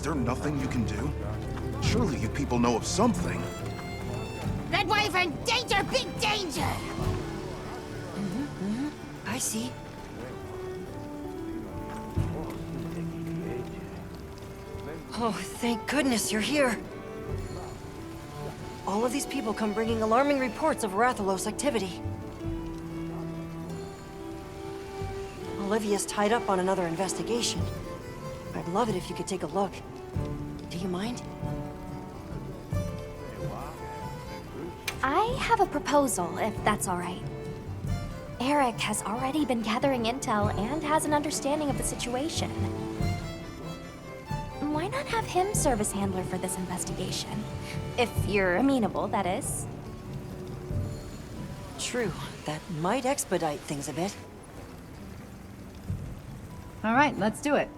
Is there nothing you can do? Surely you people know of something. Red Wyvern, danger, big danger! I see. Oh, thank goodness you're here. All of these people come bringing alarming reports of Rathalos activity. Olivia's tied up on another investigation. I'd love it if you could take a look. Do you mind? I have a proposal, if that's all right. Eric has already been gathering intel and has an understanding of the situation. Why not have him serve as handler for this investigation? If you're amenable, that is. True, that might expedite things a bit. All right, let's do it.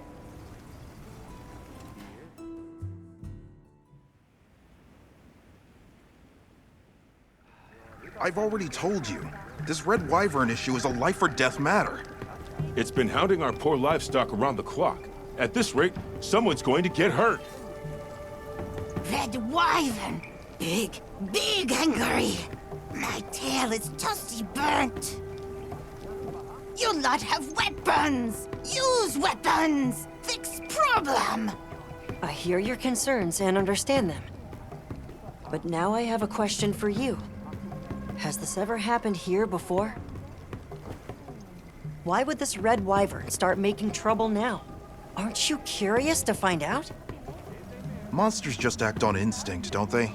I've already told you. This Red Wyvern issue is a life-or-death matter. It's been hounding our poor livestock around the clock. At this rate, someone's going to get hurt. Red Wyvern! Big, big angry! My tail is dusty burnt! You lot have weapons! Use weapons! Fix problem! I hear your concerns and understand them. But now I have a question for you. Has this ever happened here before? Why would this Red Wyvern start making trouble now? Aren't you curious to find out? Monsters just act on instinct, don't they?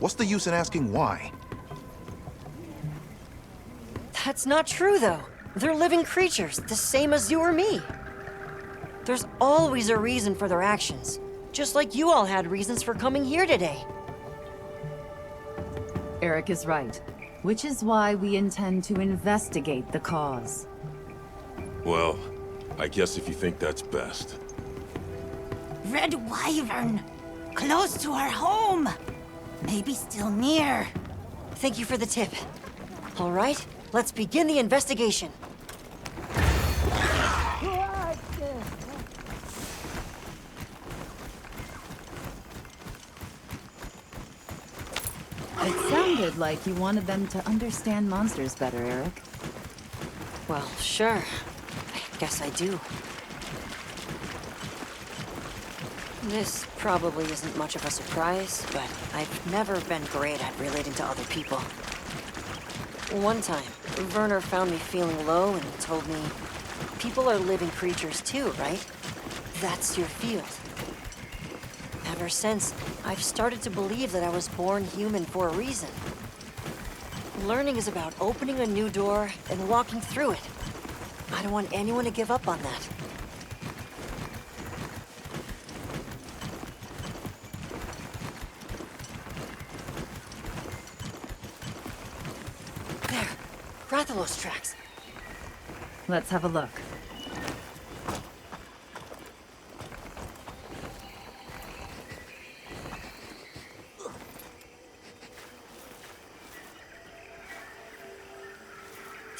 What's the use in asking why? That's not true, though. They're living creatures, the same as you or me. There's always a reason for their actions, just like you all had reasons for coming here today. Eric is right, which is why we intend to investigate the cause. Well, I guess if you think that's best. Red Wyvern! Close to our home! Maybe still near. Thank you for the tip. All right, let's begin the investigation. It sounded like you wanted them to understand monsters better, Eric. Well, sure. I guess I do. This probably isn't much of a surprise, but I've never been great at relating to other people. One time, Werner found me feeling low and told me, people are living creatures too, right? That's your field. Ever since, I've started to believe that I was born human for a reason. Learning is about opening a new door and walking through it. I don't want anyone to give up on that. There, Rathalos tracks. Let's have a look.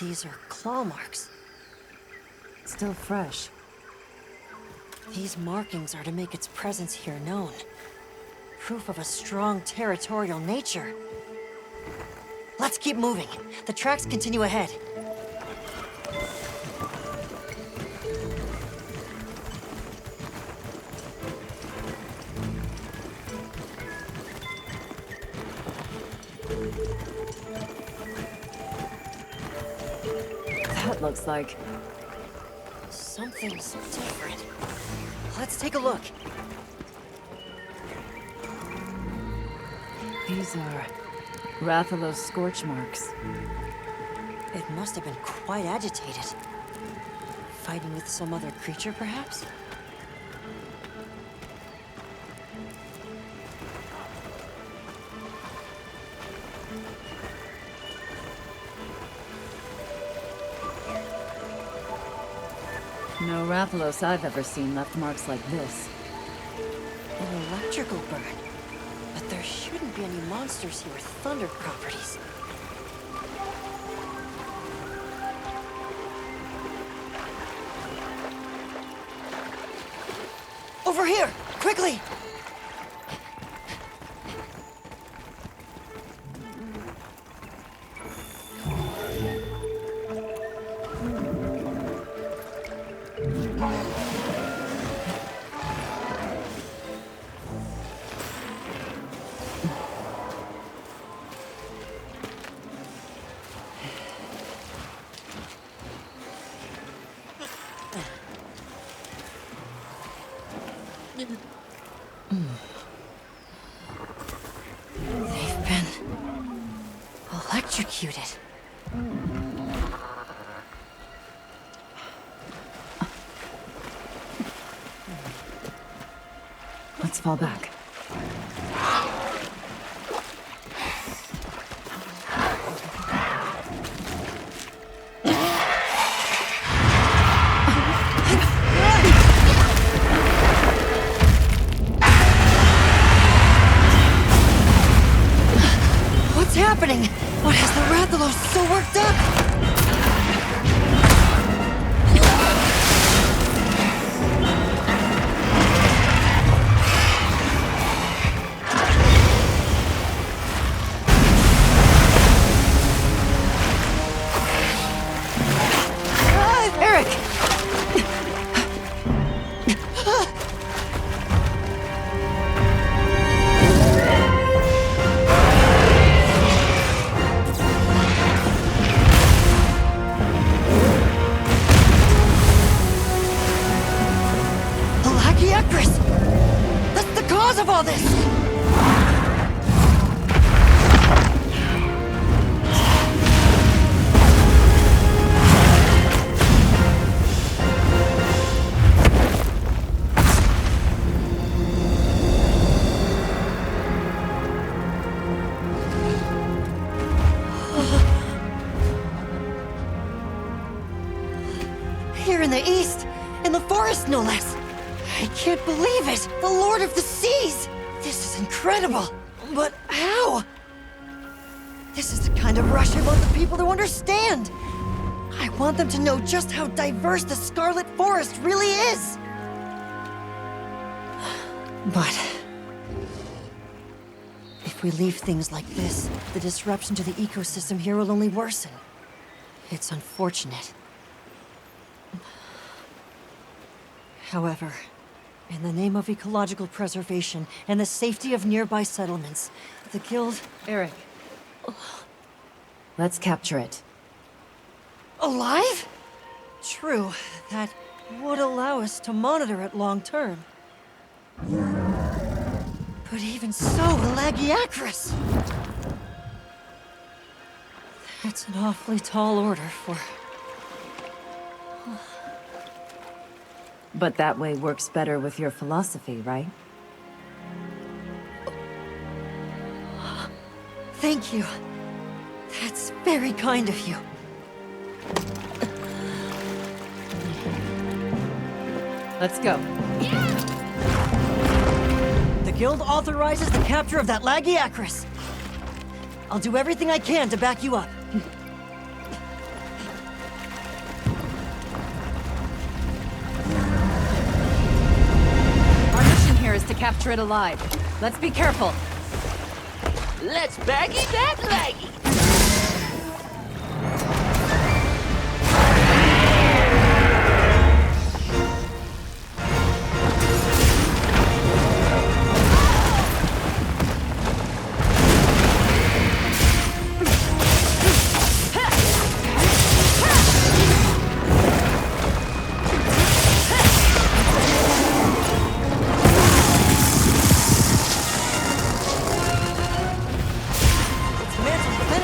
These are claw marks. Still fresh. These markings are to make its presence here known. Proof of a strong territorial nature. Let's keep moving. The tracks continue ahead. That looks like... Something's different. Let's take a look. These are Rathalos scorch marks. It must have been quite agitated. Fighting with some other creature, perhaps? No Rathalos I've ever seen left marks like this. An electrical burn. But there shouldn't be any monsters here with thunder properties. Over here! Quickly! They've been electrocuted. Let's fall back. What's happening? What has the Rathalos so worked up? Eric! Alakiakris! That's the cause of all this! Here in the east, in the forest no less. I can't believe it! The Lord of the Seas! This is incredible! But how? This is the kind of rush I want the people to understand! I want them to know just how diverse the Scarlet Forest really is! But... if we leave things like this, the disruption to the ecosystem here will only worsen. It's unfortunate. However, in the name of ecological preservation and the safety of nearby settlements, the Guild... Eric. Let's capture it. Alive? True, that would allow us to monitor it long term. But even so, Alagiakris! That's an awfully tall order for... But that way works better with your philosophy, right? Thank you. That's very kind of you. Let's go. The Guild authorizes the capture of that Lagiakris. I'll do everything I can to back you up. Our mission here is to capture it alive. Let's be careful. Let's baggy that laggy. Dismantle the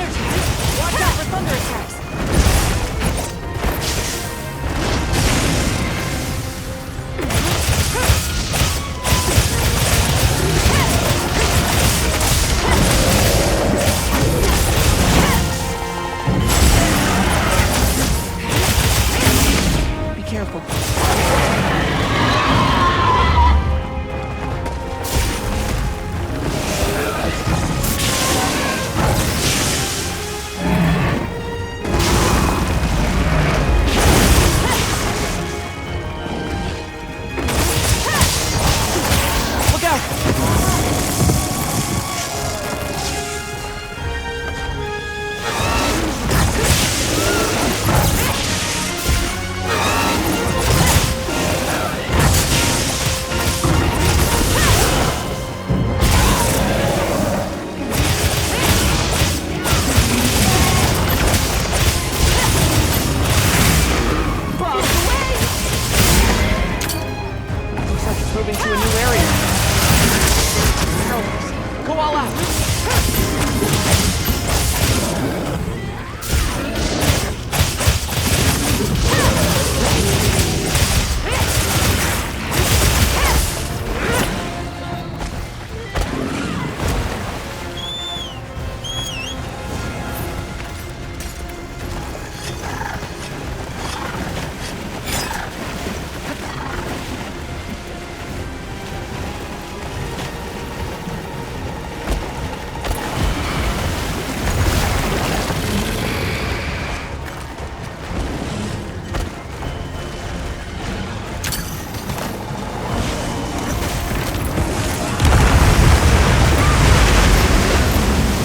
moving to a new area. Girls, go all out.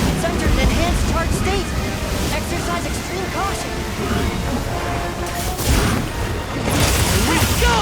It's under an enhanced charge state. Exercise extreme caution. Here we go!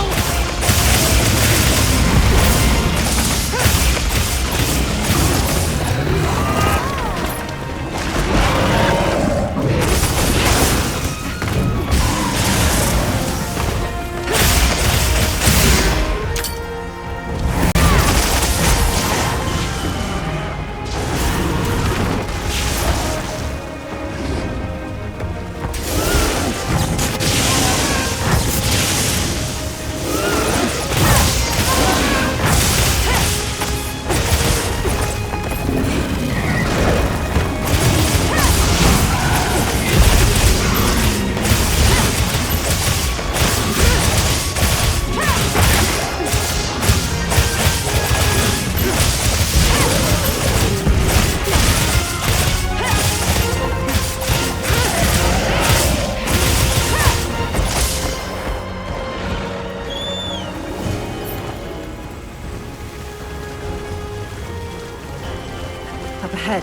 Up ahead.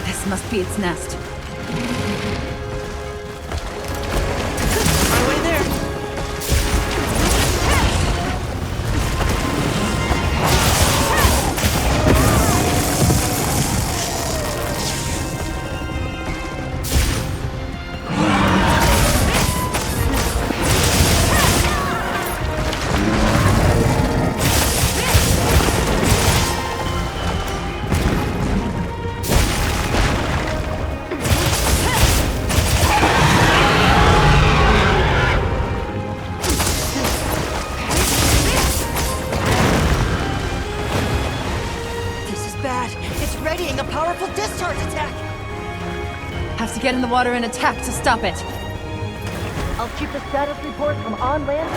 This must be its nest. Right away there. This is bad. It's readying a powerful discharge attack. Have to get in the water and attack to stop it. I'll keep the status report from on land.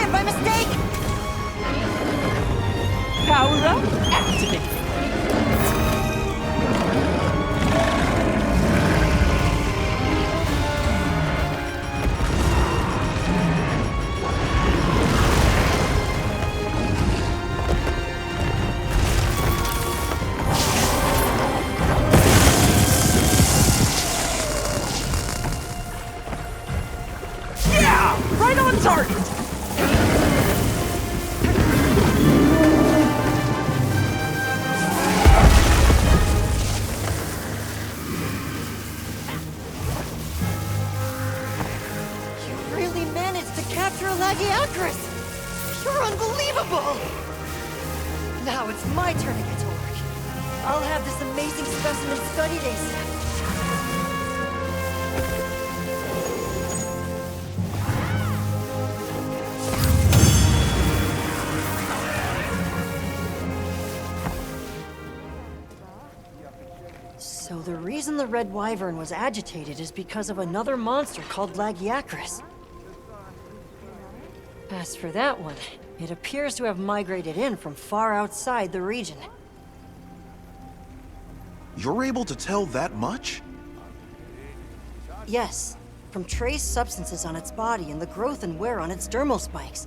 it by mistake! Power up, activate. Yeah! Right on target! You really managed to capture a Lagiacris! You're unbelievable! Now it's my turn to get to work. I'll have this amazing specimen studied ASAP. So the reason the Red Wyvern was agitated is because of another monster called Lagiacris. As for that one, it appears to have migrated in from far outside the region. You're able to tell that much? Yes, from trace substances on its body and the growth and wear on its dermal spikes.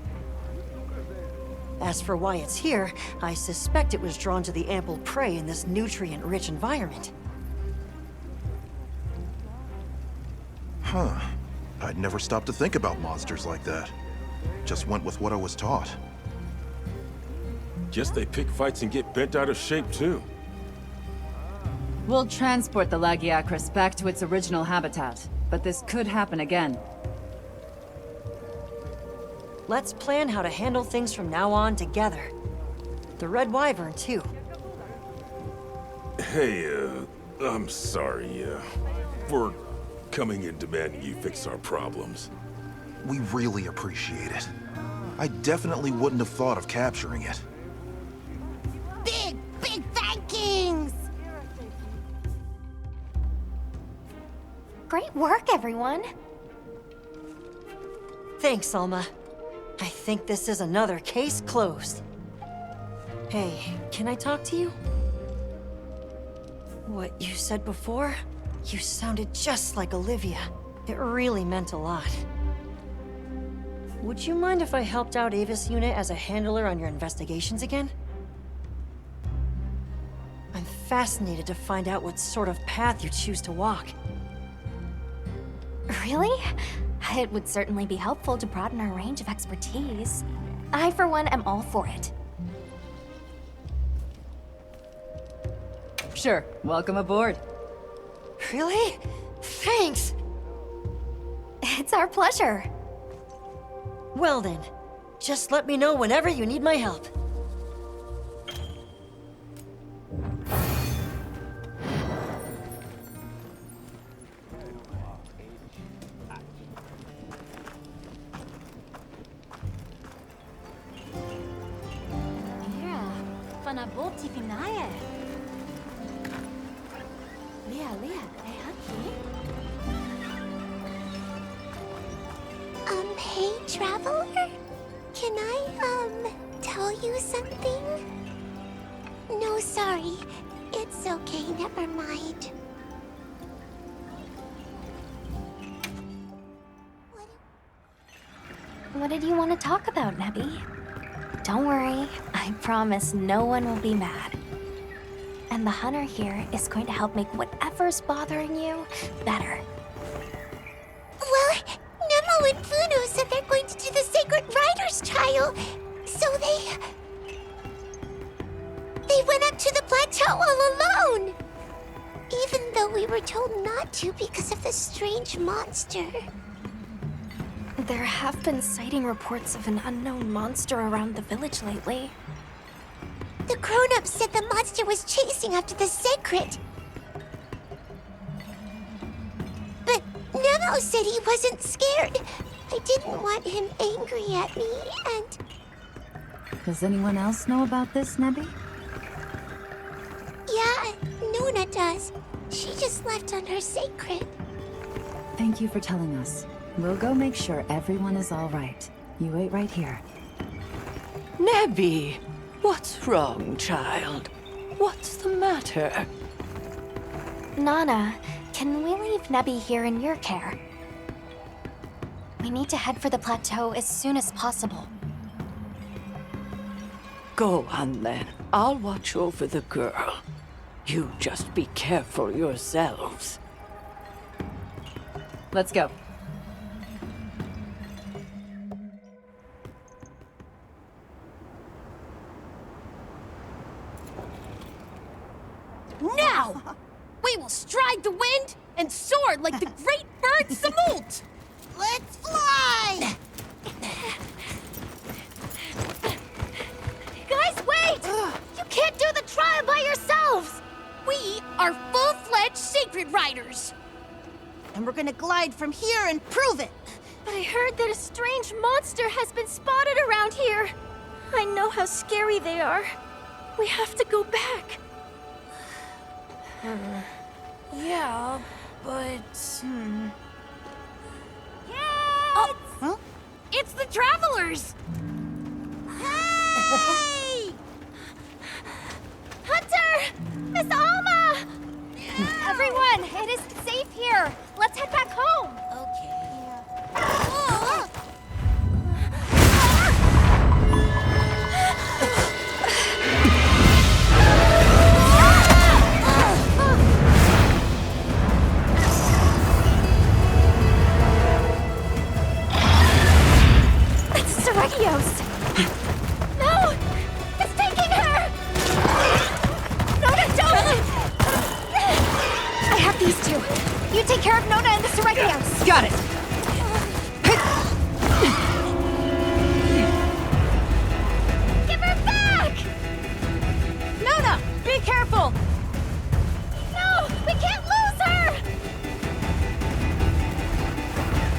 As for why it's here, I suspect it was drawn to the ample prey in this nutrient-rich environment. Huh. I'd never stopped to think about monsters like that. Just went with what I was taught. Guess they pick fights and get bent out of shape, too. We'll transport the Lagiacris back to its original habitat, but this could happen again. Let's plan how to handle things from now on together. The Red Wyvern, too. Hey, I'm sorry, for coming and demanding you fix our problems. We really appreciate it. I definitely wouldn't have thought of capturing it. Big, big thankings! Great work, everyone. Thanks, Alma. I think this is another case closed. Hey, can I talk to you? What you said before? You sounded just like Olivia. It really meant a lot. Would you mind if I helped out Avis Unit as a handler on your investigations again? I'm fascinated to find out what sort of path you choose to walk. Really? It would certainly be helpful to broaden our range of expertise. I, for one, am all for it. Sure, welcome aboard. Really? Thanks! It's our pleasure. Well then, just let me know whenever you need my help. Mira, fanaboti finaye. Lia, haki. Hey, traveler? Can I, tell you something? No, sorry. It's okay, never mind. What did you want to talk about, Nebby? Don't worry, I promise no one will be mad. And the hunter here is going to help make whatever's bothering you better. Well, Nemo and Funo said they're going to do the Sacred Riders trial, so they went up to the plateau all alone. Even though we were told not to because of the strange monster. There have been sighting reports of an unknown monster around the village lately. The grown-ups said the monster was chasing after the Sacred. But Nemo said he wasn't scared. I didn't want him angry at me, and... Does anyone else know about this, Nebby? Yeah, Nuna does. She just left on her Sacred. Thank you for telling us. We'll go make sure everyone is all right. You wait right here. Nebby, what's wrong, child? What's the matter? Nana, can we leave Nebby here in your care? We need to head for the plateau as soon as possible. Go on then. I'll watch over the girl. You just be careful yourselves. Let's go. Now! We will stride the wind and soar like the great bird Samult! Let's fly! Guys, wait! You can't do the trial by yourselves! We are full-fledged sacred riders! And we're gonna glide from here and prove it! But I heard that a strange monster has been spotted around here. I know how scary they are. We have to go back. Yeah, but... Oh, huh? It's the travelers! Hey! Hunter! Miss Alma! Everyone, it is safe here. Let's head back home. Regios! No! It's taking her! Nona, don't! I have these two. You take care of Nona and the Seregios. Got it! Give her back! Nona, be careful! No! We can't lose her!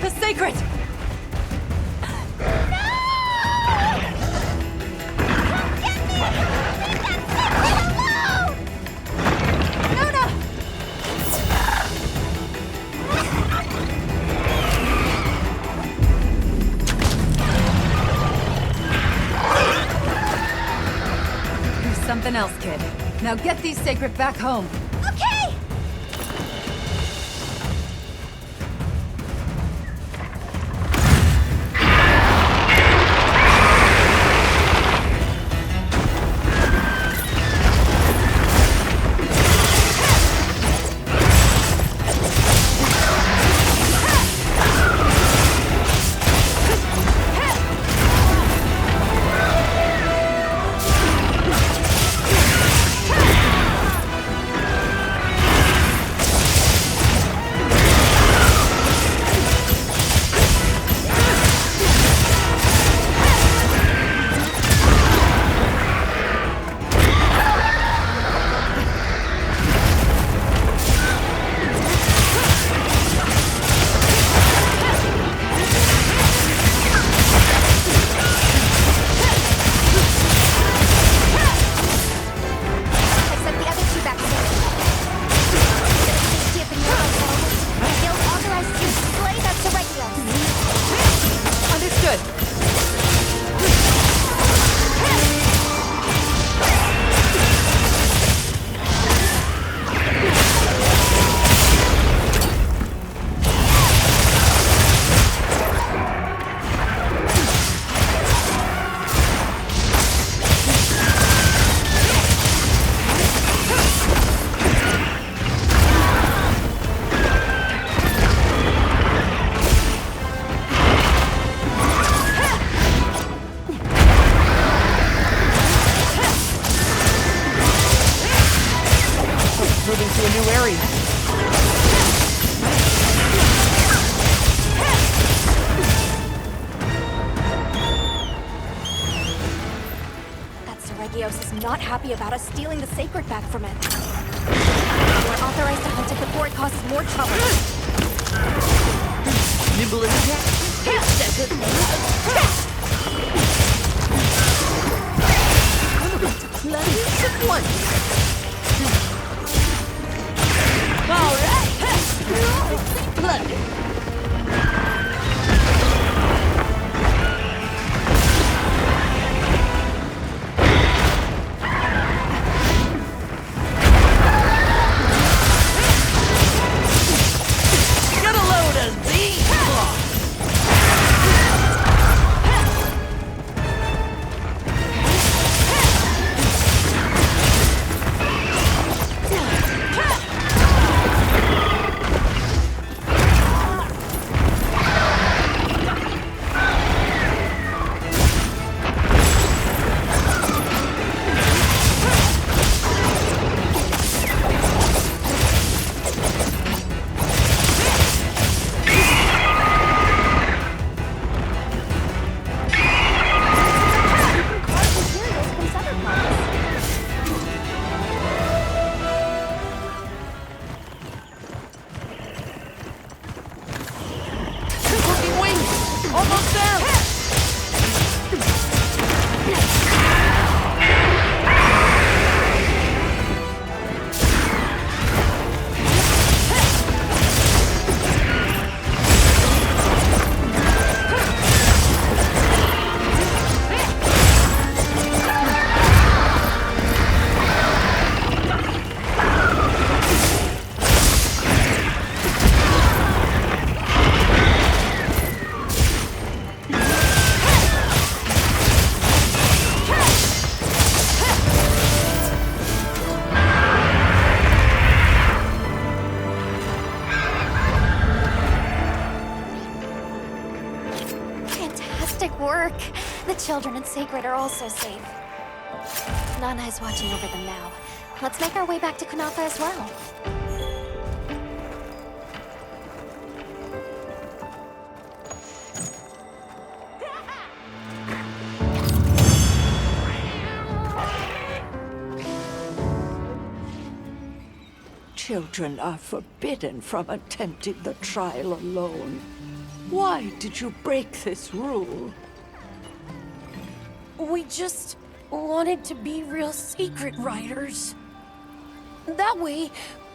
The Sacred! Something else, kid. Now get these Sacred back home. Okay! Regios is not happy about us stealing the Sacred back from it. We're authorized to hunt it before it causes more trouble. Nimble as a cat. Plenty of one. All right. Blood. children and Sacred are also safe. Nana is watching over them now. Let's make our way back to Kunafa as well. Children are forbidden from attempting the trial alone. Why did you break this rule? We just wanted to be real secret riders. That way,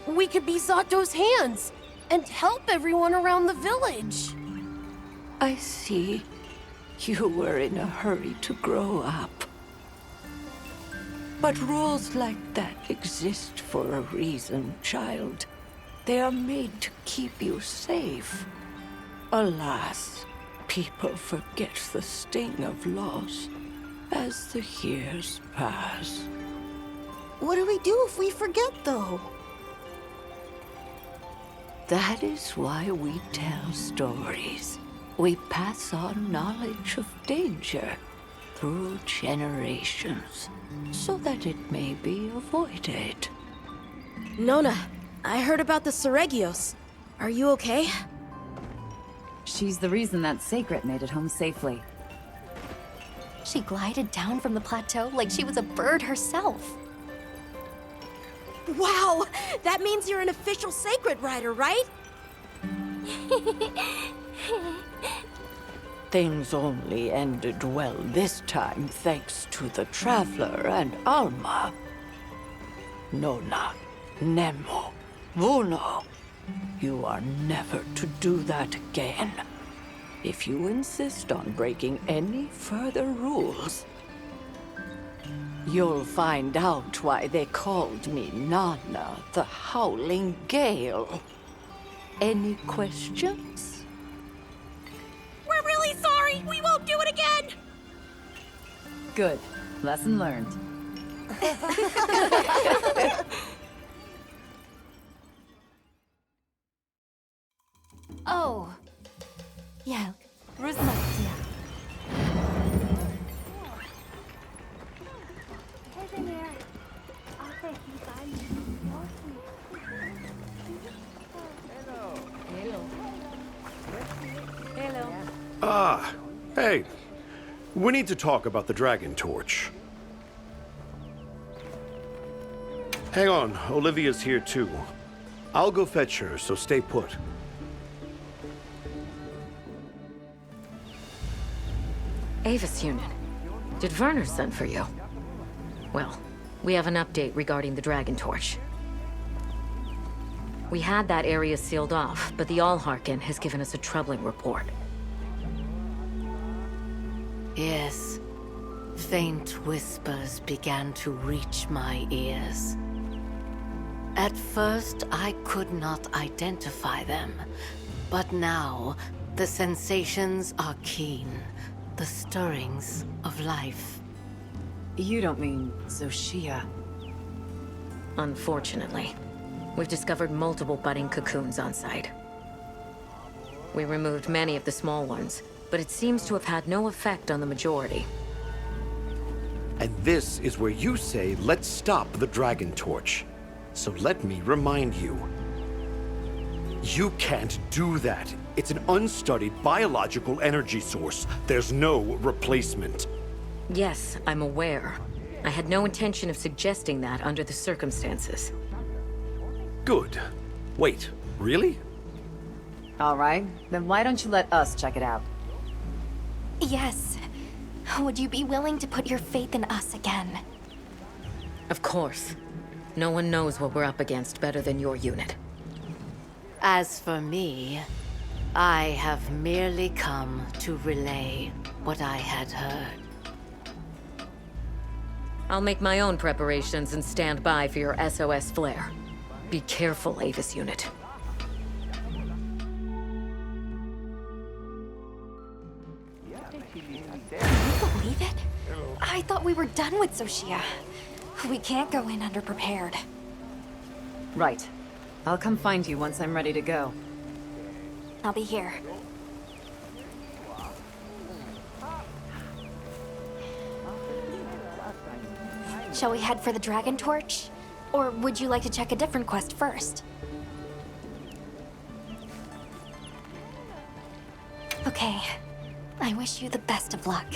we could be Zato's hands and help everyone around the village. I see. You were in a hurry to grow up. But rules like that exist for a reason, child. They are made to keep you safe. Alas, people forget the sting of loss as the years pass. What do we do if we forget, though? That is why we tell stories. We pass on knowledge of danger through generations, so that it may be avoided. Nona, I heard about the Seregios. Are you okay? She's the reason that Sacred made it home safely. She glided down from the plateau like she was a bird herself. Wow! That means you're an official Sacred Rider, right? Things only ended well this time thanks to the Traveler and Alma. Nona, Nemo, Vuno, you are never to do that again. If you insist on breaking any further rules, you'll find out why they called me Nana, the Howling Gale. Any questions? We're really sorry! We won't do it again! Good. Lesson learned. Oh. Yeah. Rusmatia. Ah, hey. We need to talk about the Dragon Torch. Hang on, Olivia's here too. I'll go fetch her, so stay put. Avis Unit, did Werner send for you? Well, we have an update regarding the Dragon Torch. We had that area sealed off, but the Allharken has given us a troubling report. Yes. Faint whispers began to reach my ears. At first, I could not identify them, but now the sensations are keen. The stirrings of life. You don't mean Zoshia? Unfortunately, we've discovered multiple budding cocoons on site. We removed many of the small ones, but it seems to have had no effect on the majority. And this is where you say, let's stop the Dragon Torch. So let me remind you. You can't do that. It's an unstudied biological energy source. There's no replacement. Yes, I'm aware. I had no intention of suggesting that under the circumstances. Good. Wait, really? All right, then why don't you let us check it out? Yes. Would you be willing to put your faith in us again? Of course. No one knows what we're up against better than your unit. As for me, I have merely come to relay what I had heard. I'll make my own preparations and stand by for your SOS flare. Be careful, Avis Unit. Can you believe it? I thought we were done with Zoshia. We can't go in underprepared. Right. I'll come find you once I'm ready to go. I'll be here. Shall we head for the Dragon Torch? Or would you like to check a different quest first? Okay. I wish you the best of luck.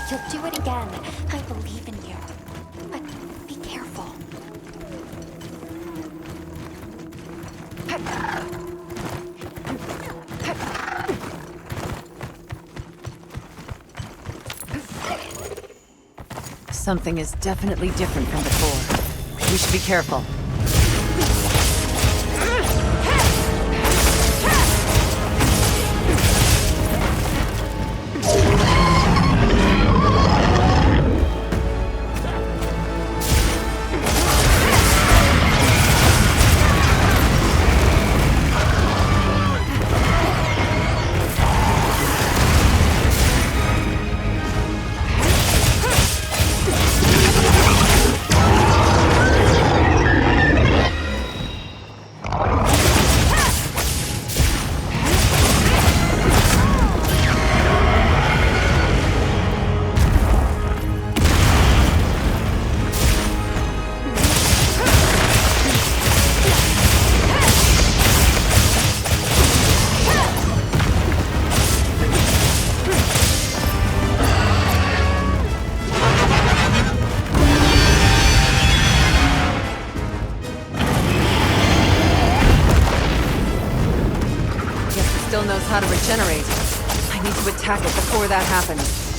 You'll do it again. I believe in you. But be careful. Something is definitely different from before. We should be careful. Still knows how to regenerate. I need to attack it before that happens.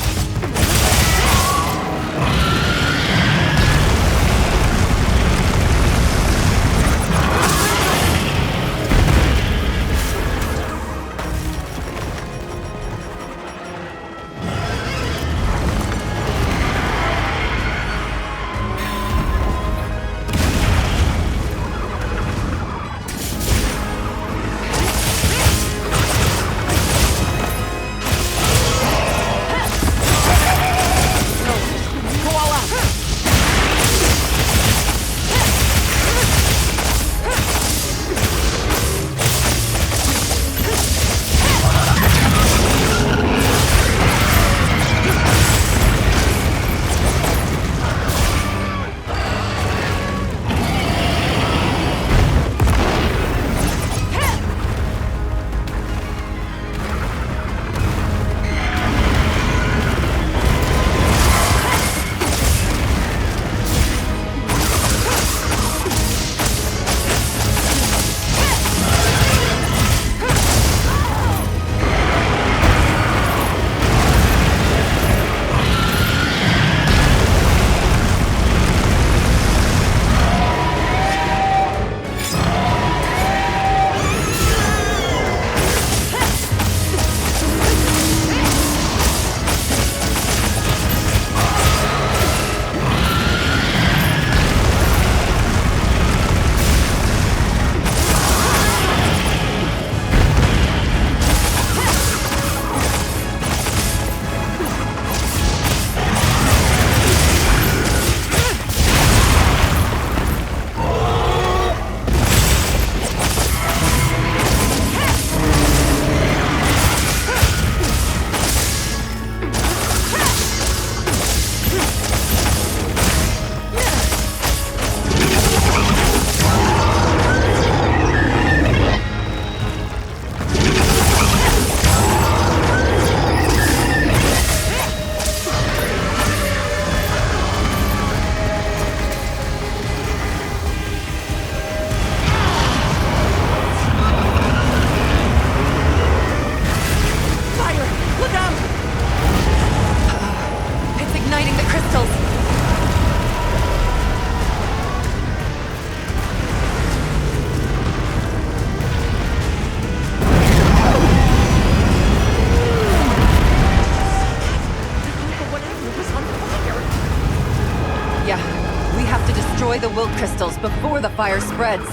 the will crystals before the fire spreads.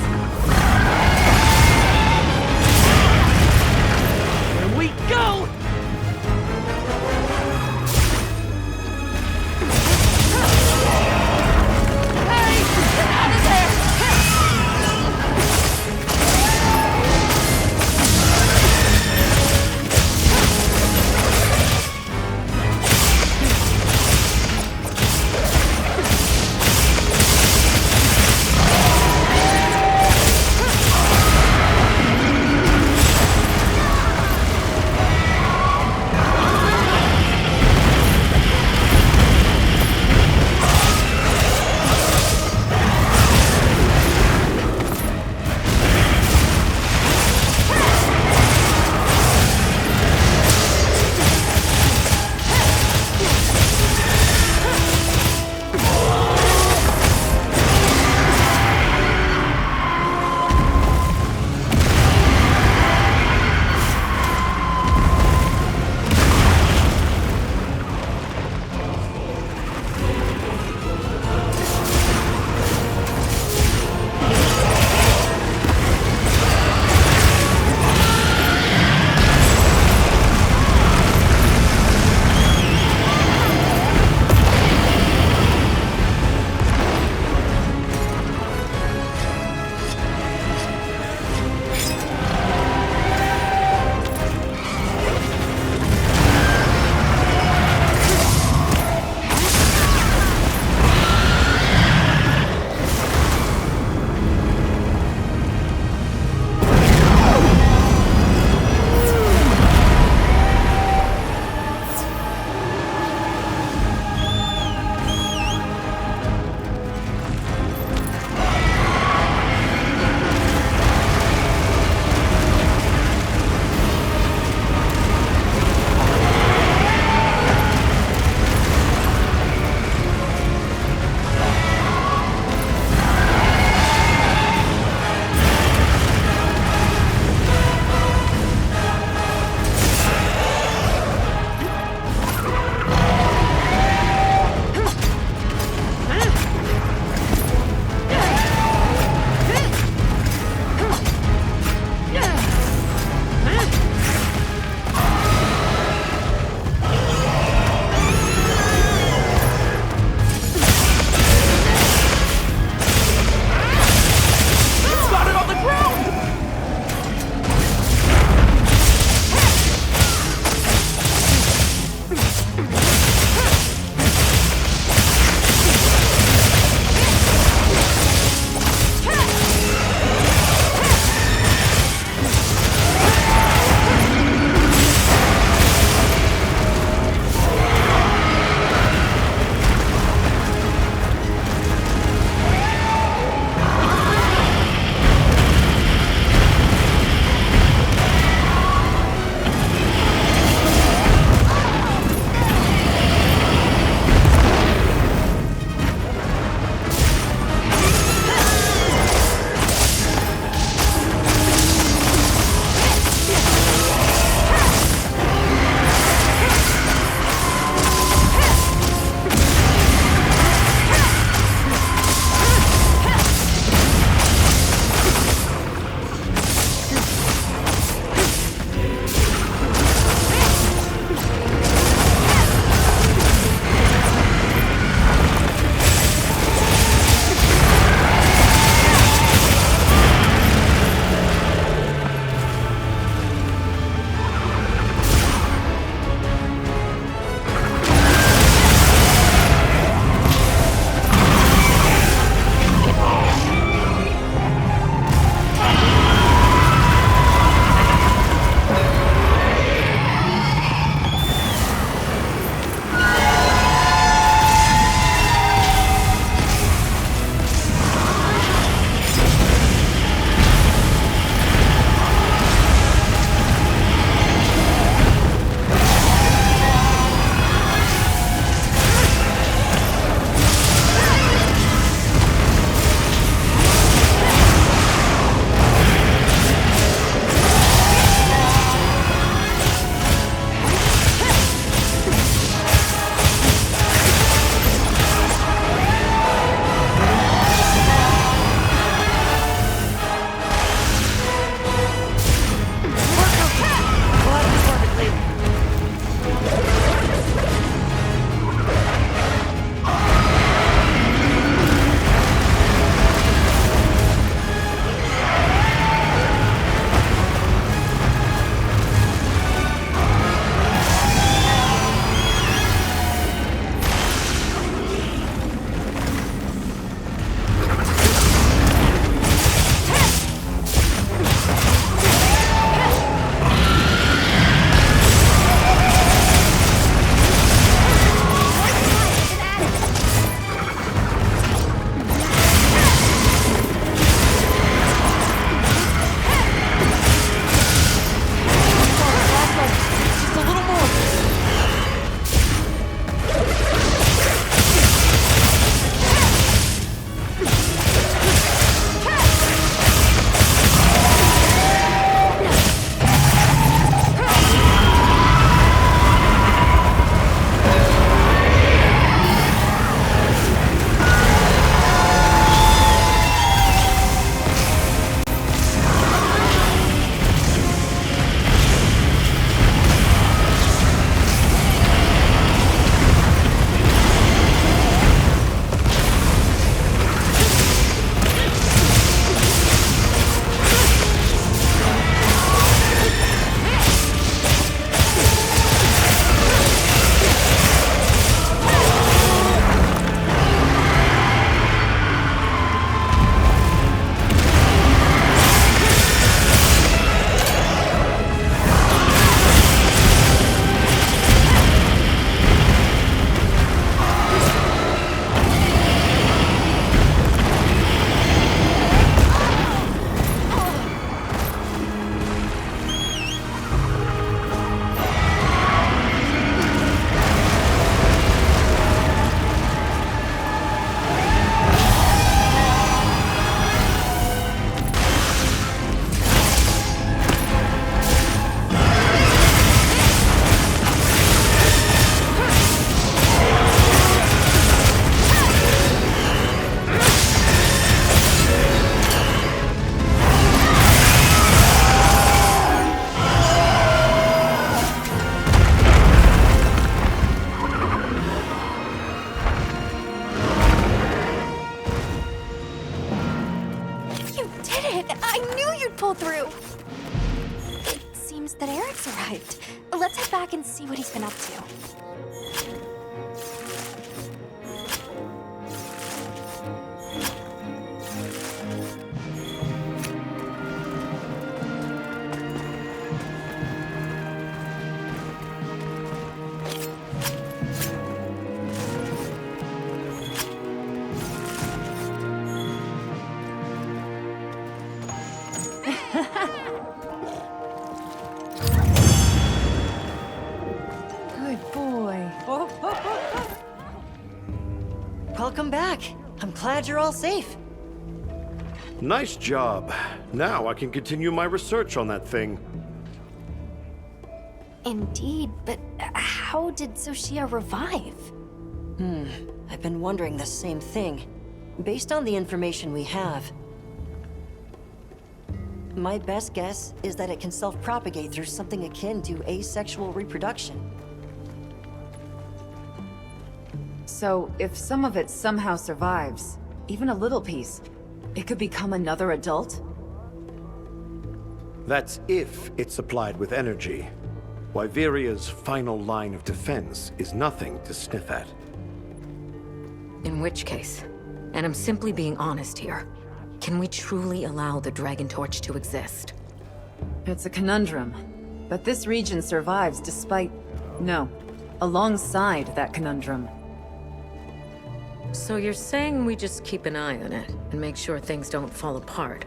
Here we go! Hey! Get out of there! back and see what he's been up to. Good boy. Welcome back. I'm glad you're all safe. Nice job. Now I can continue my research on that thing. Indeed, but how did Soshia revive? I've been wondering the same thing. Based on the information we have, my best guess is that it can self-propagate through something akin to asexual reproduction. So, if some of it somehow survives, even a little piece, it could become another adult? That's if it's supplied with energy. Wyveria's final line of defense is nothing to sniff at. In which case, and I'm simply being honest here, can we truly allow the Dragon Torch to exist? It's a conundrum, but this region survives despite... no, alongside that conundrum. So you're saying we just keep an eye on it, and make sure things don't fall apart?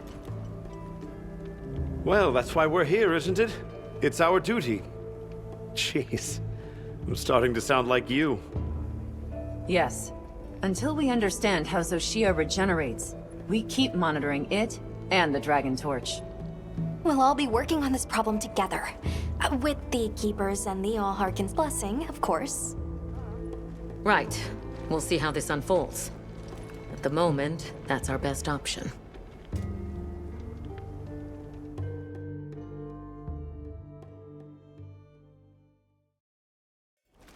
Well, that's why we're here, isn't it? It's our duty. Jeez, I'm starting to sound like you. Yes. Until we understand how Soshia regenerates, we keep monitoring it and the Dragon Torch. We'll all be working on this problem together. With the Keepers and the All-Harkin's blessing, of course. Right. We'll see how this unfolds. At the moment, that's our best option.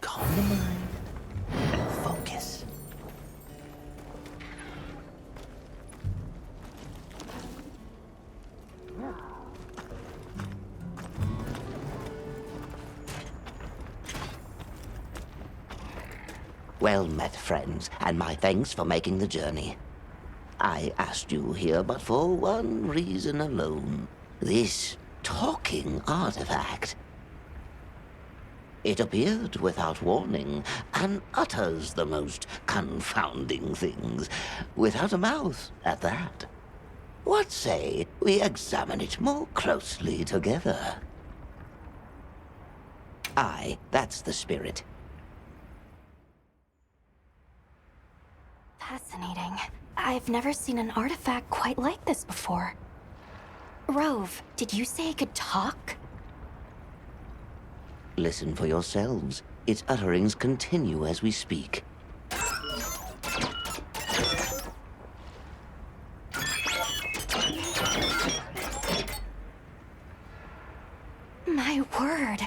Calm the mind. Focus. Well met, friends, and my thanks for making the journey. I asked you here but for one reason alone. This talking artifact. It appeared without warning, and utters the most confounding things, without a mouth at that. What say we examine it more closely together? Aye, that's the spirit. Fascinating. I've never seen an artifact quite like this before. Rove, did you say it could talk? Listen for yourselves. Its utterings continue as we speak. My word.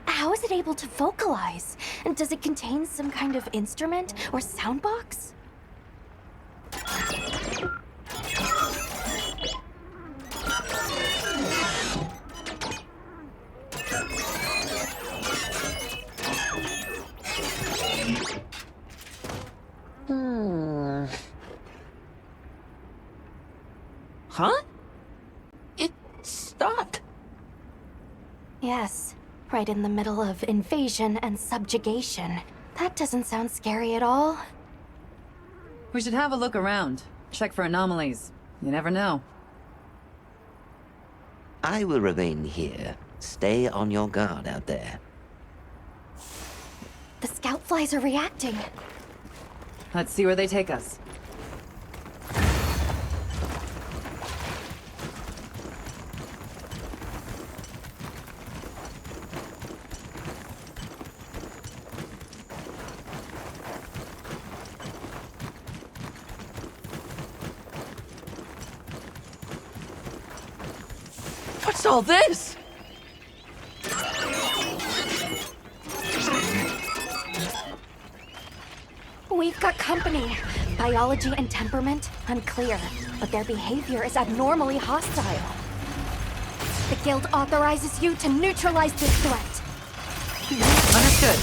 How is it able to vocalize? And does it contain some kind of instrument or sound box? Huh? It stopped. Yes, right in the middle of invasion and subjugation. That doesn't sound scary at all. We should have a look around. Check for anomalies. You never know. I will remain here. Stay on your guard out there. The scout flies are reacting. Let's see where they take us. What's all this? We've got company. Biology and temperament, unclear. But their behavior is abnormally hostile. The Guild authorizes you to neutralize this threat. Understood.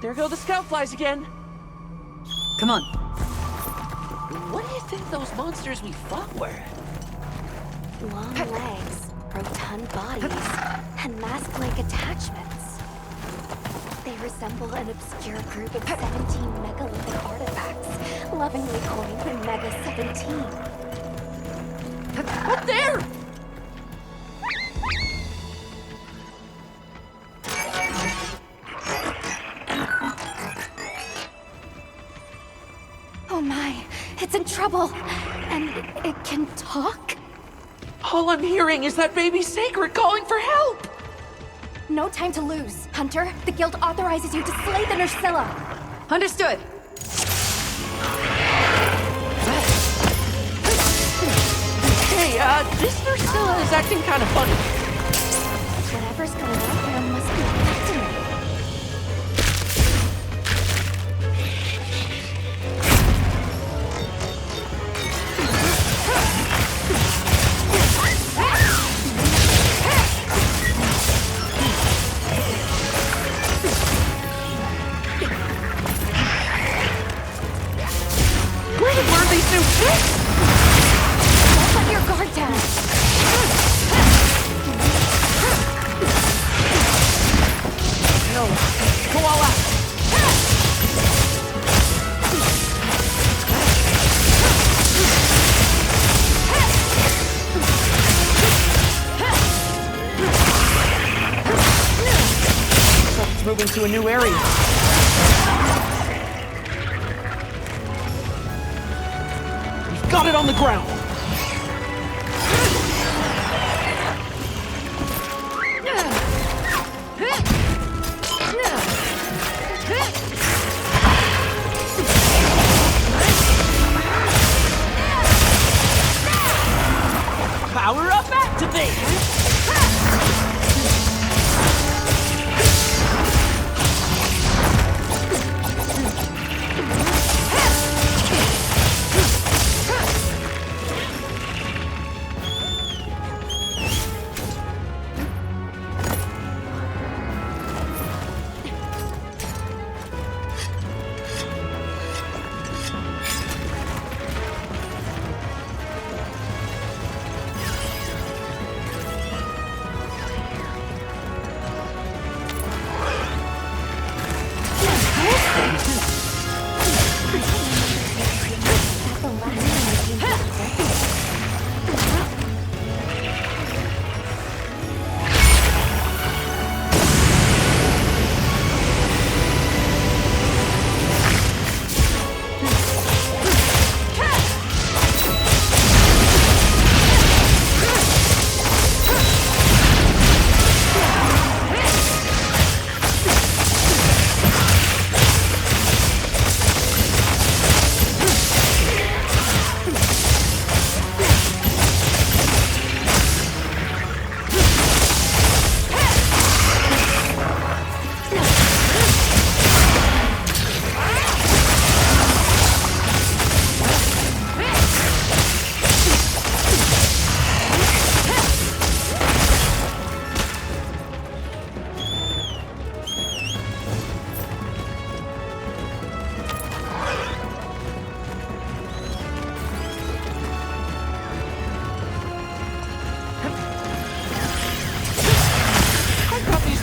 There go the scout flies again. Come on. What do you think those monsters we fought were? Long legs, rotund bodies, and mask-like attachments. They resemble an obscure group of 17 megalithic artifacts, lovingly coined the Mega 17. Up there! Oh my, it's in trouble! And it can talk? All I'm hearing is that baby Sacred calling for help! No time to lose. Hunter, the guild authorizes you to slay the Nursilla. Understood. Hey, this Nursilla is acting kind of funny. Whatever's going on here must be affecting me. Where did learn these new tricks? Don't let your guard down. No, go all out. Something's moving to a new area. We've got it on the ground. Power up, activate!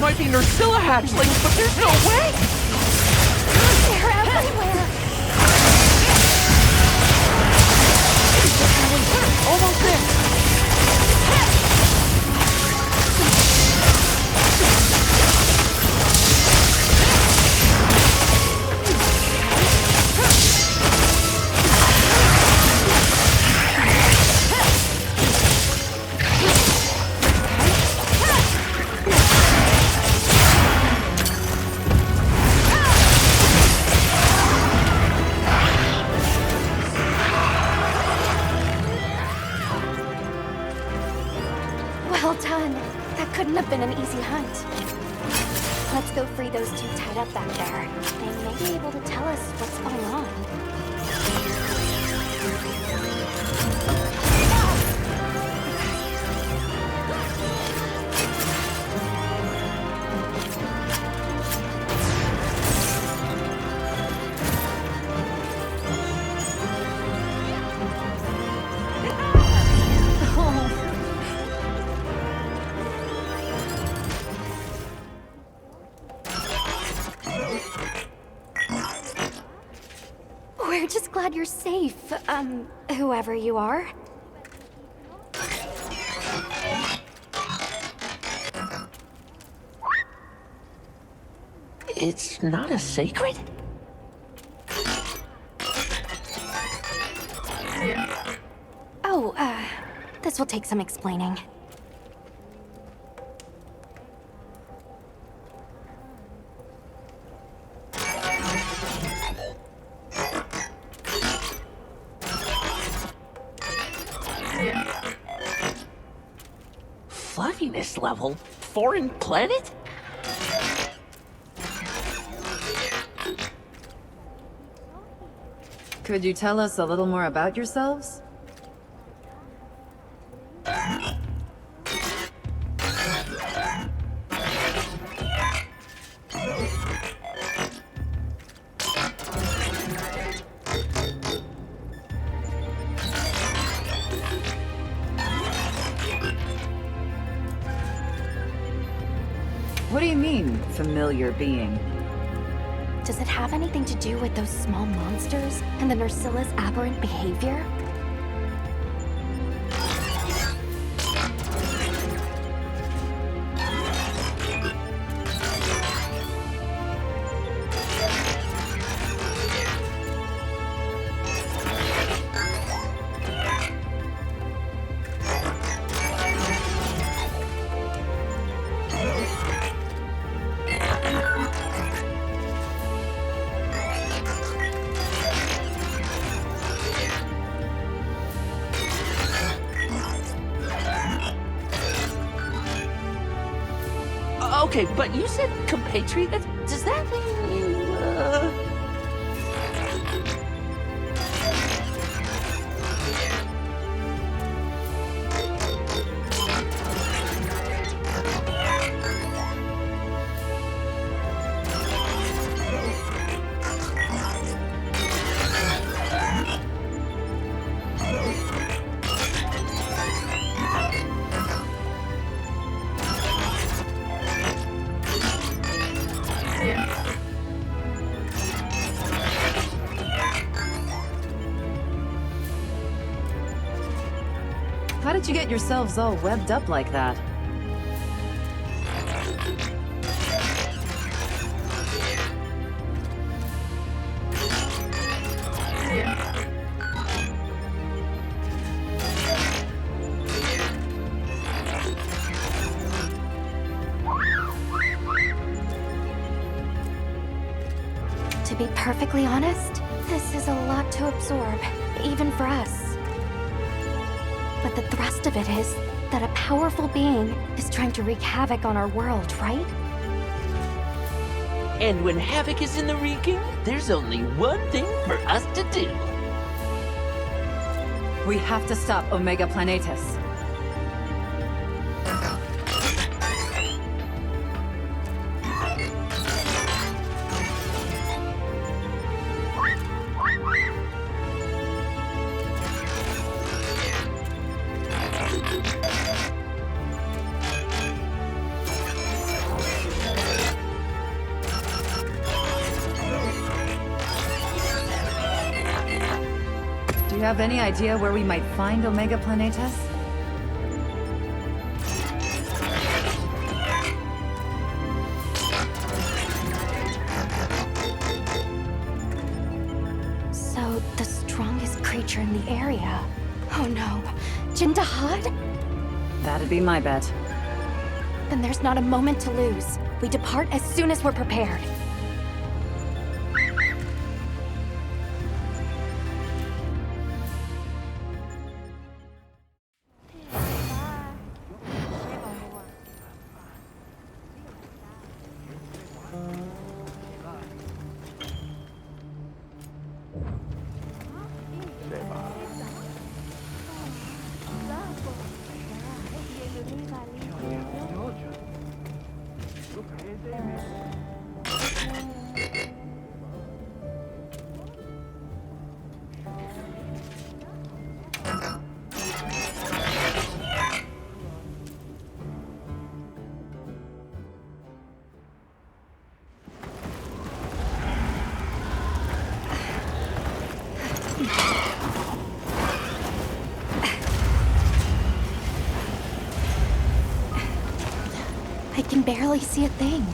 Might be Nursilla hatchlings, but there's no way! They're everywhere! Almost there! have been an easy hunt. Let's go free those two tied up back there. They may be able to tell us what's going on. We're just glad you're safe, whoever you are. It's not a secret? Oh, this will take some explaining. Fluffiness level? Foreign planet? Could you tell us a little more about yourselves? What do you mean, familiar being? Does it have anything to do with those small monsters and the Nersilla's aberrant behavior? Okay, but you said compatriot? Does that mean you, How did you get yourselves all webbed up like that? To be perfectly honest, this is a lot to absorb, even for us. But the thrust of it is that a powerful being is trying to wreak havoc on our world, right? and when havoc is in the wreaking, there's only one thing for us to do. We have to stop Omega Planetus. Do you have any idea where we might find Omega Planetus? So, the strongest creature in the area. Oh no, Jindahad? That'd be my bet. Then there's not a moment to lose. We depart as soon as we're prepared. I can barely see a thing.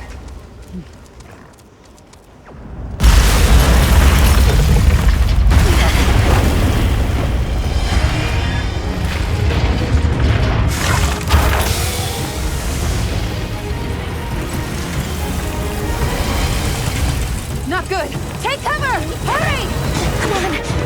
Not good! Take cover! Hurry! Come on.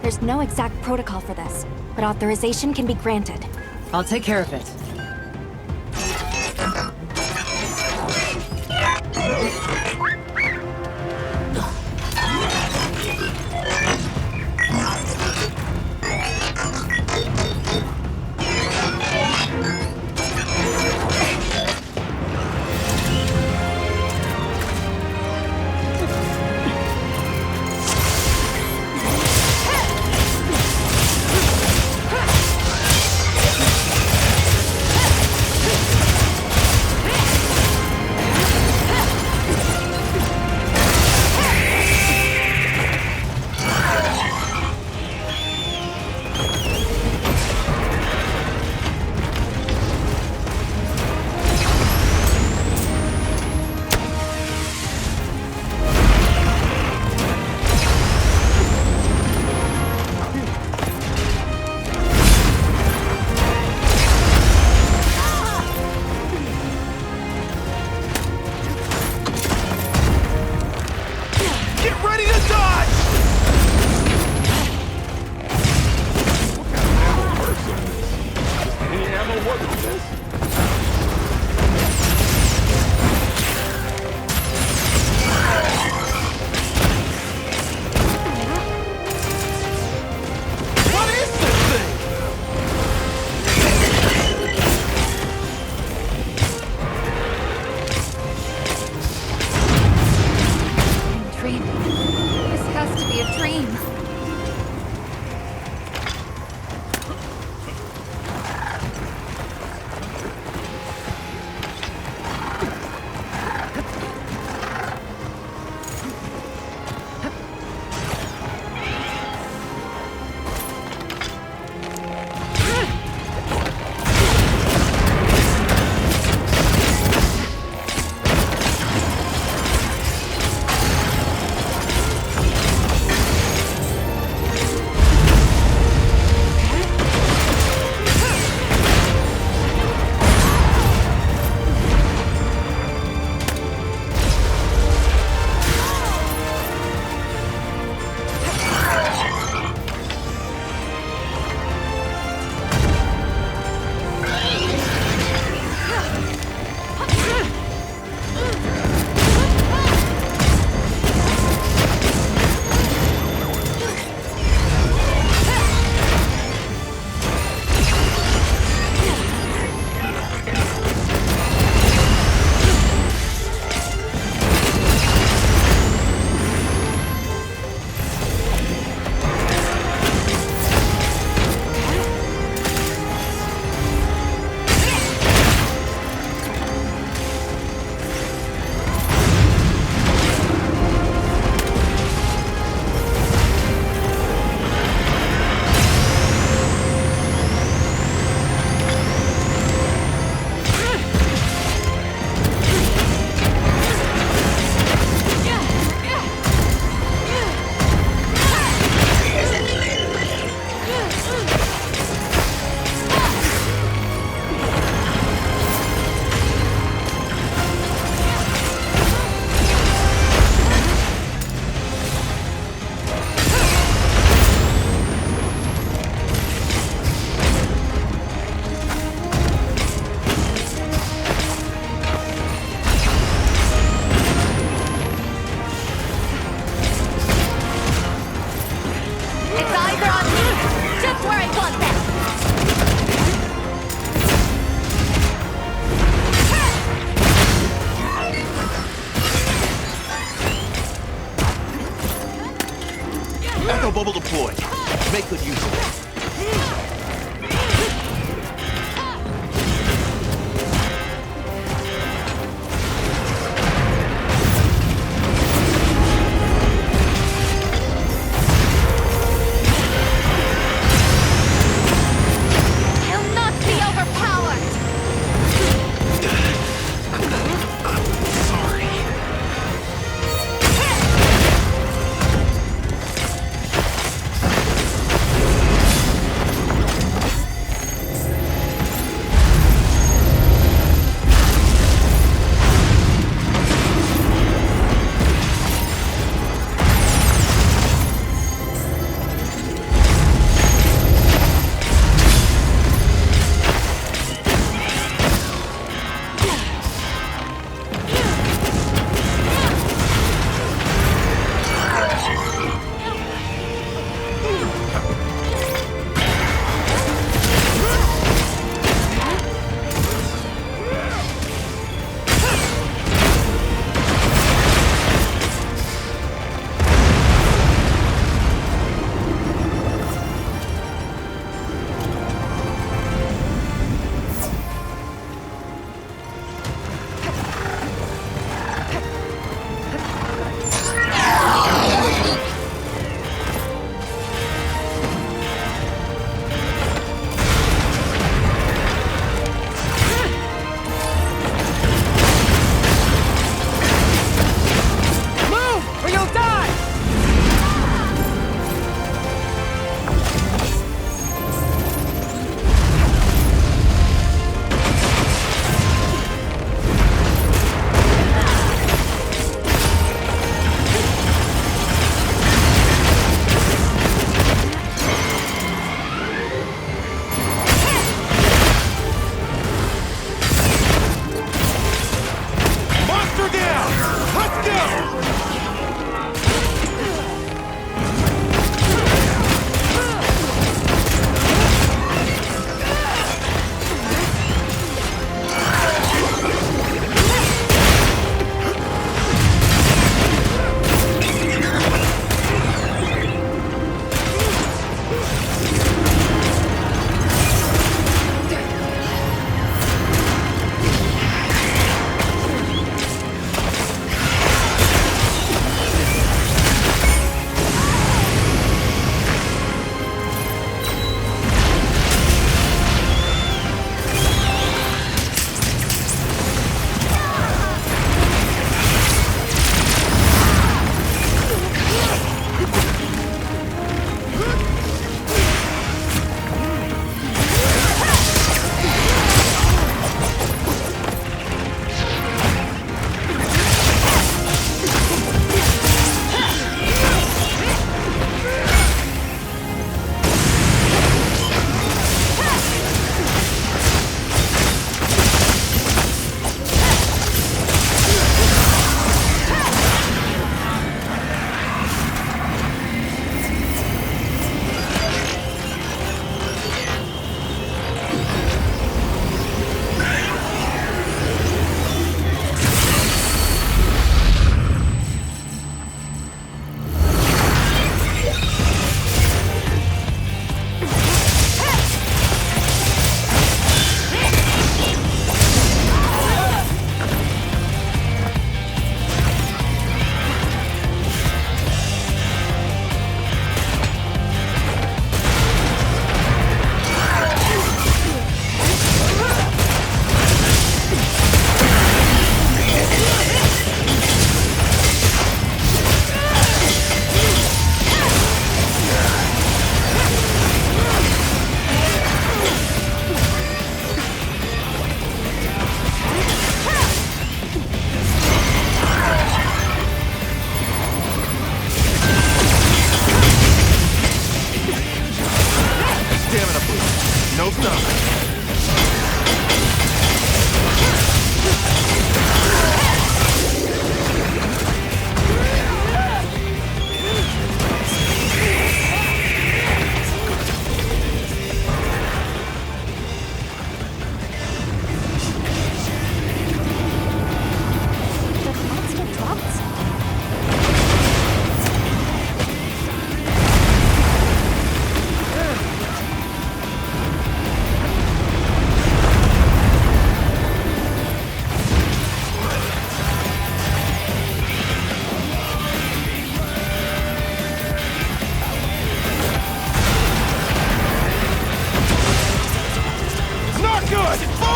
There's no exact protocol for this, but authorization can be granted. I'll take care of it. Make good use of it. He'll not be overpowered! Sorry.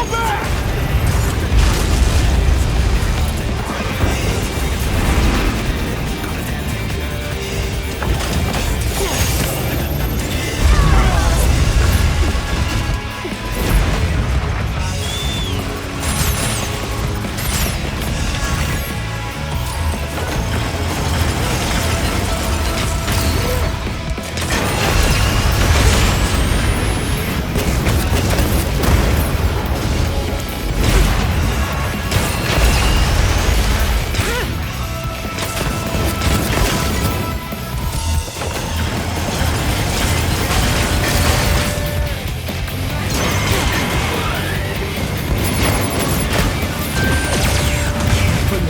Fall back!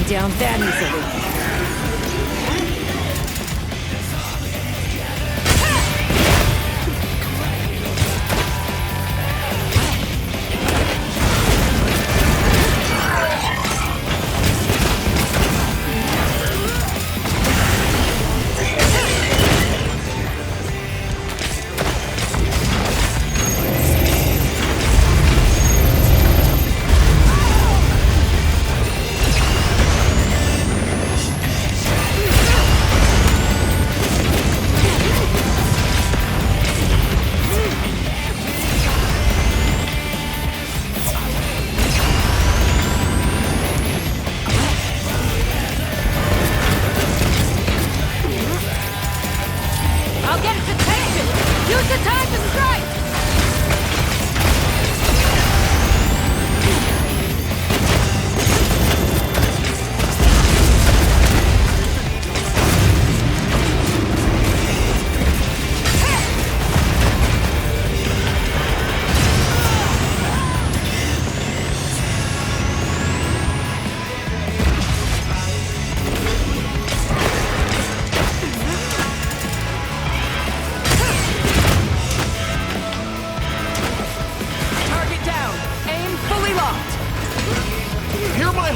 Down that easily.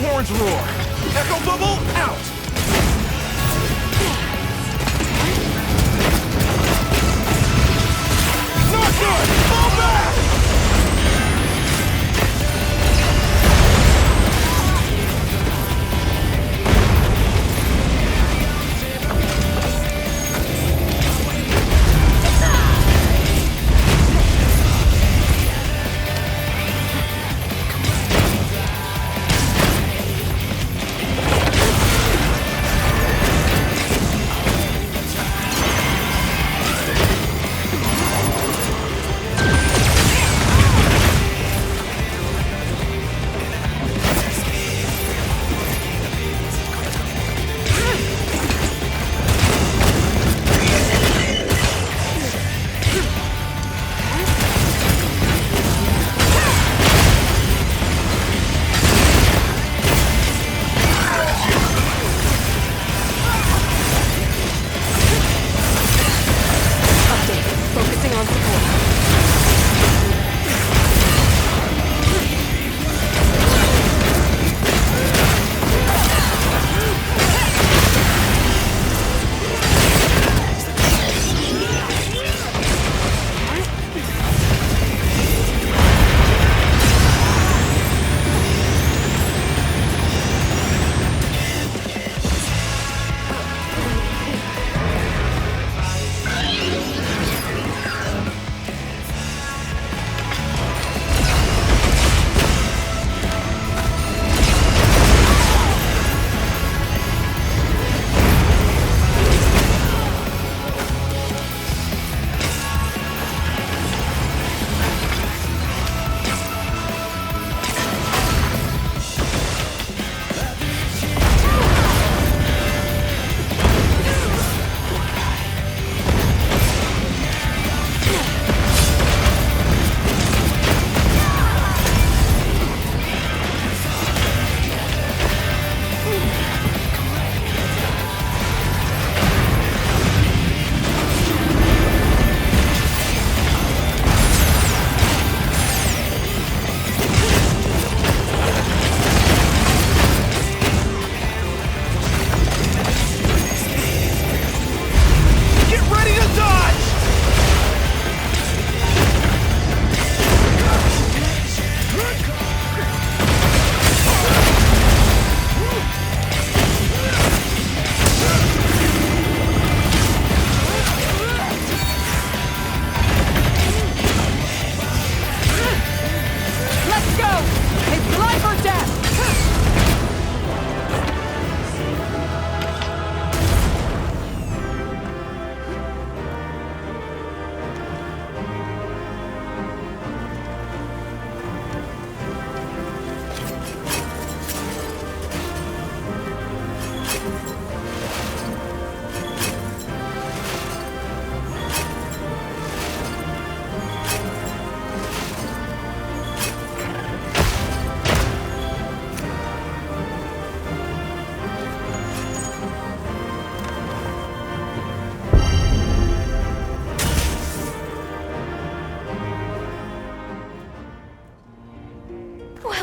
horns roar. Echo bubble out. Not good. Fall back.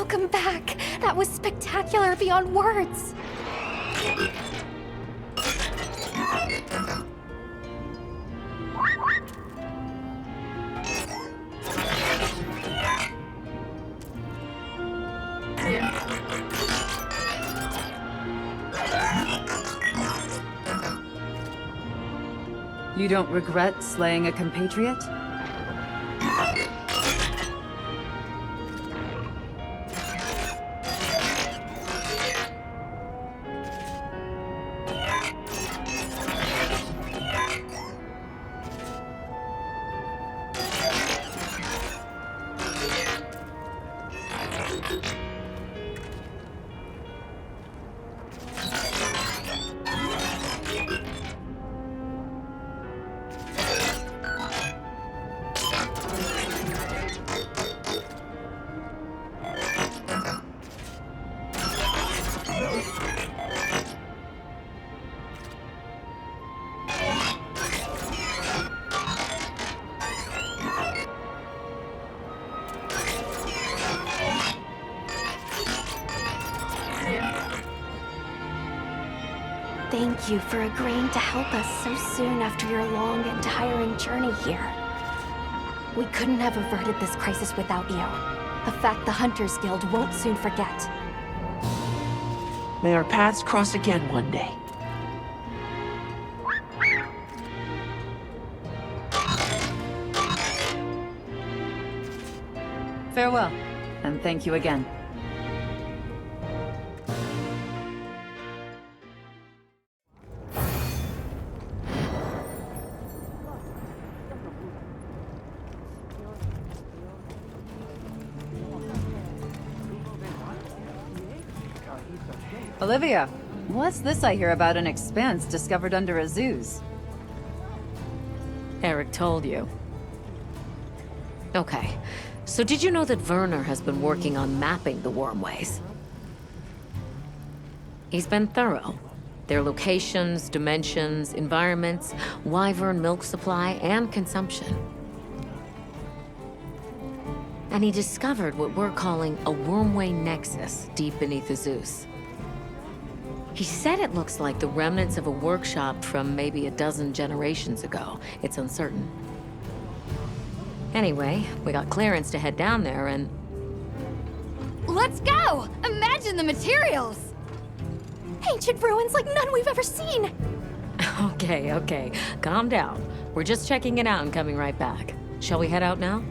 Welcome back. That was spectacular beyond words. You don't regret slaying a compatriot? Thank you for agreeing to help us so soon after your long and tiring journey here. We couldn't have averted this crisis without you. A fact the Hunters Guild won't soon forget. May our paths cross again one day. Farewell, and thank you again. Olivia, what's this I hear about an expanse discovered under Azuz? Eric told you. Okay, so did you know that Werner has been working on mapping the wormways? He's been thorough. Their locations, dimensions, environments, wyvern milk supply, and consumption. And he discovered what we're calling a wormway nexus deep beneath Azuz. He said it looks like the remnants of a workshop from maybe a dozen generations ago. It's uncertain. Anyway, we got clearance to head down there and... Let's go! Imagine the materials! Ancient ruins like none we've ever seen! Okay, calm down. We're just checking it out and coming right back. Shall we head out now?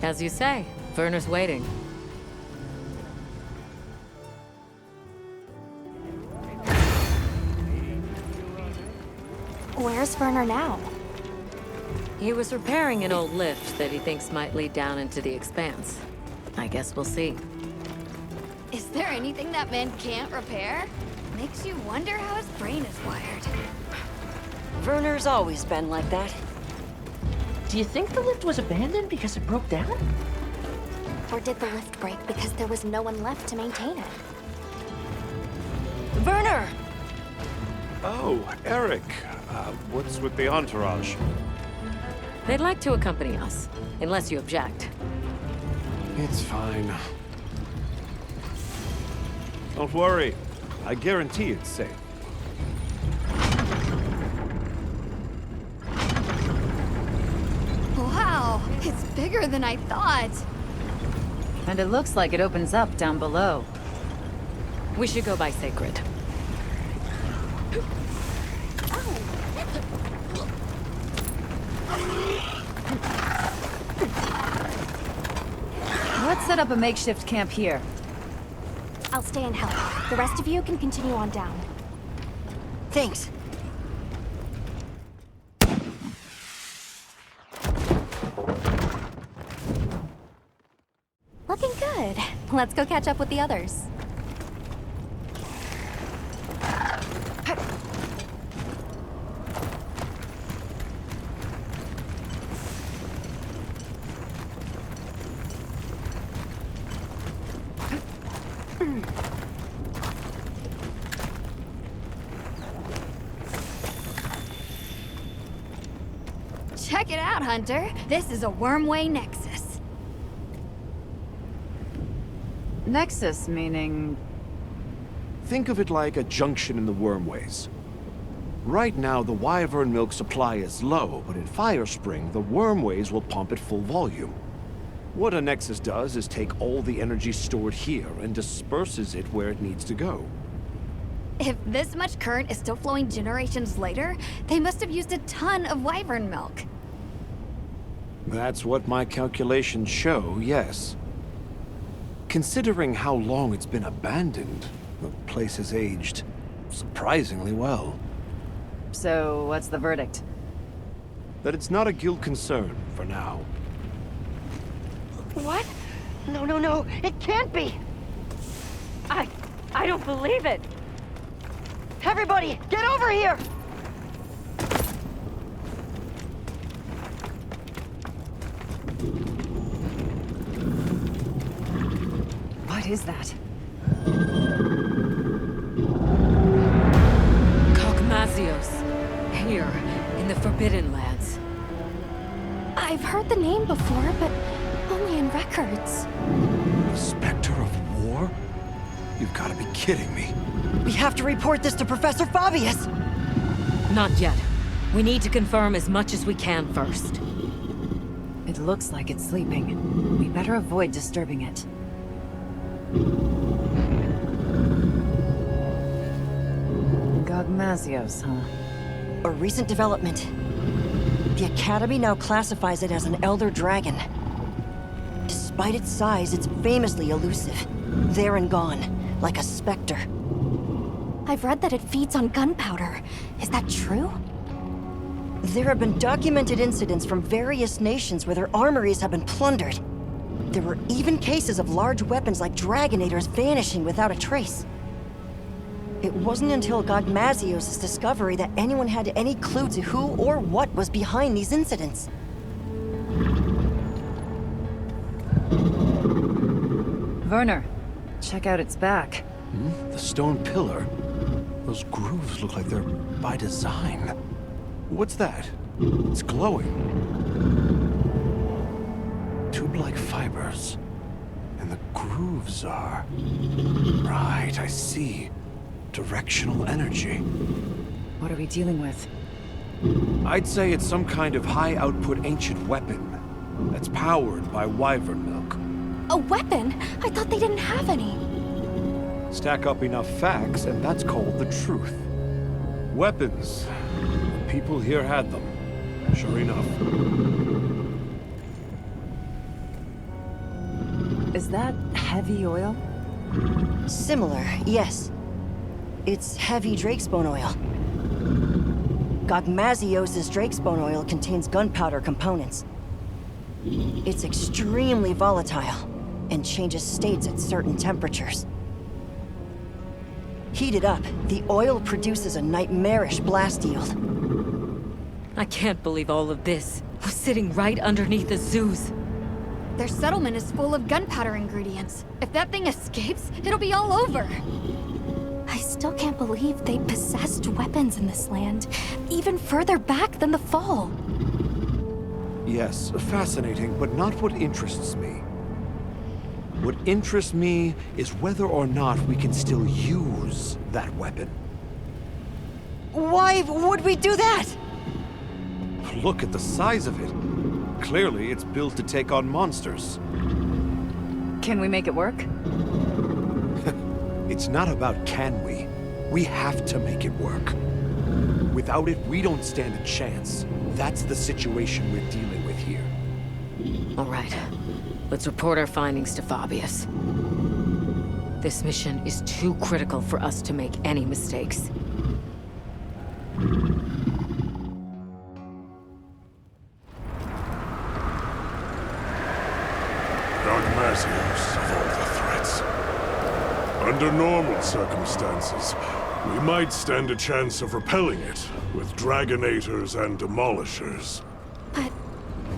As you say, Werner's waiting. Where's Werner now? He was repairing an old lift that he thinks might lead down into the expanse. I guess we'll see. Is there anything that man can't repair? Makes you wonder how his brain is wired. Werner's always been like that. Do you think the lift was abandoned because it broke down? Or did the lift break because there was no one left to maintain it? Werner! Oh, Eric. What's with the entourage? They'd like to accompany us, unless you object. It's fine. Don't worry. I guarantee it's safe. Wow, it's bigger than I thought. And it looks like it opens up down below. We should go by Sacred. Let's set up a makeshift camp here. I'll stay and help. The rest of you can continue on down. Thanks. Looking good. Let's go catch up with the others. Check it out, Hunter. This is a wormway nexus. Nexus meaning... Think of it like a junction in the wormways. Right now, the wyvern milk supply is low, but in Firespring, the wormways will pump at full volume. What a Nexus does is take all the energy stored here and disperses it where it needs to go. If this much current is still flowing generations later, they must have used a ton of wyvern milk. That's what my calculations show, yes. Considering how long it's been abandoned, the place has aged surprisingly well. So, what's the verdict? That it's not a guild concern for now. What? No, no, no. It can't be. I don't believe it. Everybody, get over here! What is that? Cogmazios, here, in the Forbidden Lands. I've heard the name before, but only in records. The Spectre of War? You've got to be kidding me. We have to report this to Professor Fabius! Not yet. We need to confirm as much as we can first. It looks like it's sleeping. We better avoid disturbing it. Gogmazios, huh? A recent development. The Academy now classifies it as an Elder Dragon. Despite its size, it's famously elusive. There and gone, like a specter. I've read that it feeds on gunpowder. Is that true? There have been documented incidents from various nations where their armories have been plundered. There were even cases of large weapons like Dragonators vanishing without a trace. It wasn't until Gogmazios' discovery that anyone had any clue to who or what was behind these incidents. Werner, check out its back. The stone pillar? Those grooves look like they're by design. What's that? It's glowing. Tube-like fibers. And the grooves are... Right, I see. Directional energy. What are we dealing with? I'd say it's some kind of high-output ancient weapon that's powered by wyvern milk. A weapon? I thought they didn't have any. Stack up enough facts, and that's called the truth. Weapons. People here had them. Sure enough. Is that heavy oil? Similar, yes. It's heavy drakesbone oil. Gogmazios' drakesbone oil contains gunpowder components. It's extremely volatile and changes states at certain temperatures. Heated up, the oil produces a nightmarish blast yield. I can't believe all of this was sitting right underneath the zoos. Their settlement is full of gunpowder ingredients. If that thing escapes, it'll be all over. I still can't believe they possessed weapons in this land, even further back than the Fall. Yes, fascinating, but not what interests me. What interests me is whether or not we can still use that weapon. Why would we do that? Look at the size of it. Clearly, it's built to take on monsters. Can we make it work? It's not about can we. We have to make it work. Without it, we don't stand a chance. That's the situation we're dealing with here. All right. Let's report our findings to Fabius. This mission is too critical for us to make any mistakes. Gogmazios, of all the threats. Under normal circumstances, we might stand a chance of repelling it with Dragonators and Demolishers. But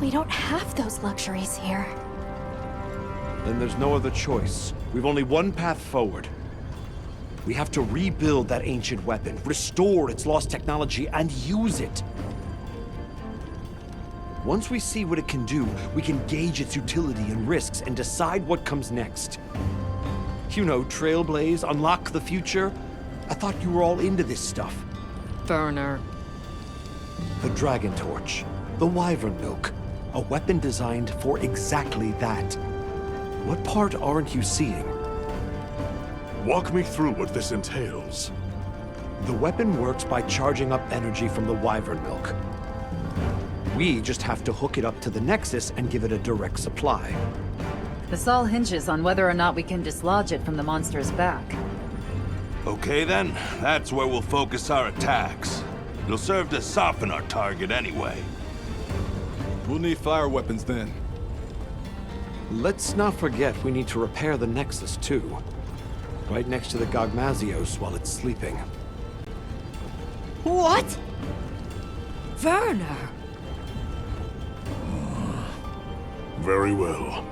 we don't have those luxuries here. Then there's no other choice. We've only one path forward. We have to rebuild that ancient weapon, restore its lost technology, and use it. Once we see what it can do, we can gauge its utility and risks and decide what comes next. You know, trailblaze, unlock the future. I thought you were all into this stuff. Werner. The Dragon Torch, the Wyvern Milk, a weapon designed for exactly that. What part aren't you seeing? Walk me through what this entails. The weapon works by charging up energy from the Wyvern Milk. We just have to hook it up to the Nexus and give it a direct supply. This all hinges on whether or not we can dislodge it from the monster's back. Okay then, that's where we'll focus our attacks. It'll serve to soften our target anyway. We'll need fire weapons then. Let's not forget we need to repair the Nexus too. Right next to the Gogmazios while it's sleeping. What? Werner! Very well.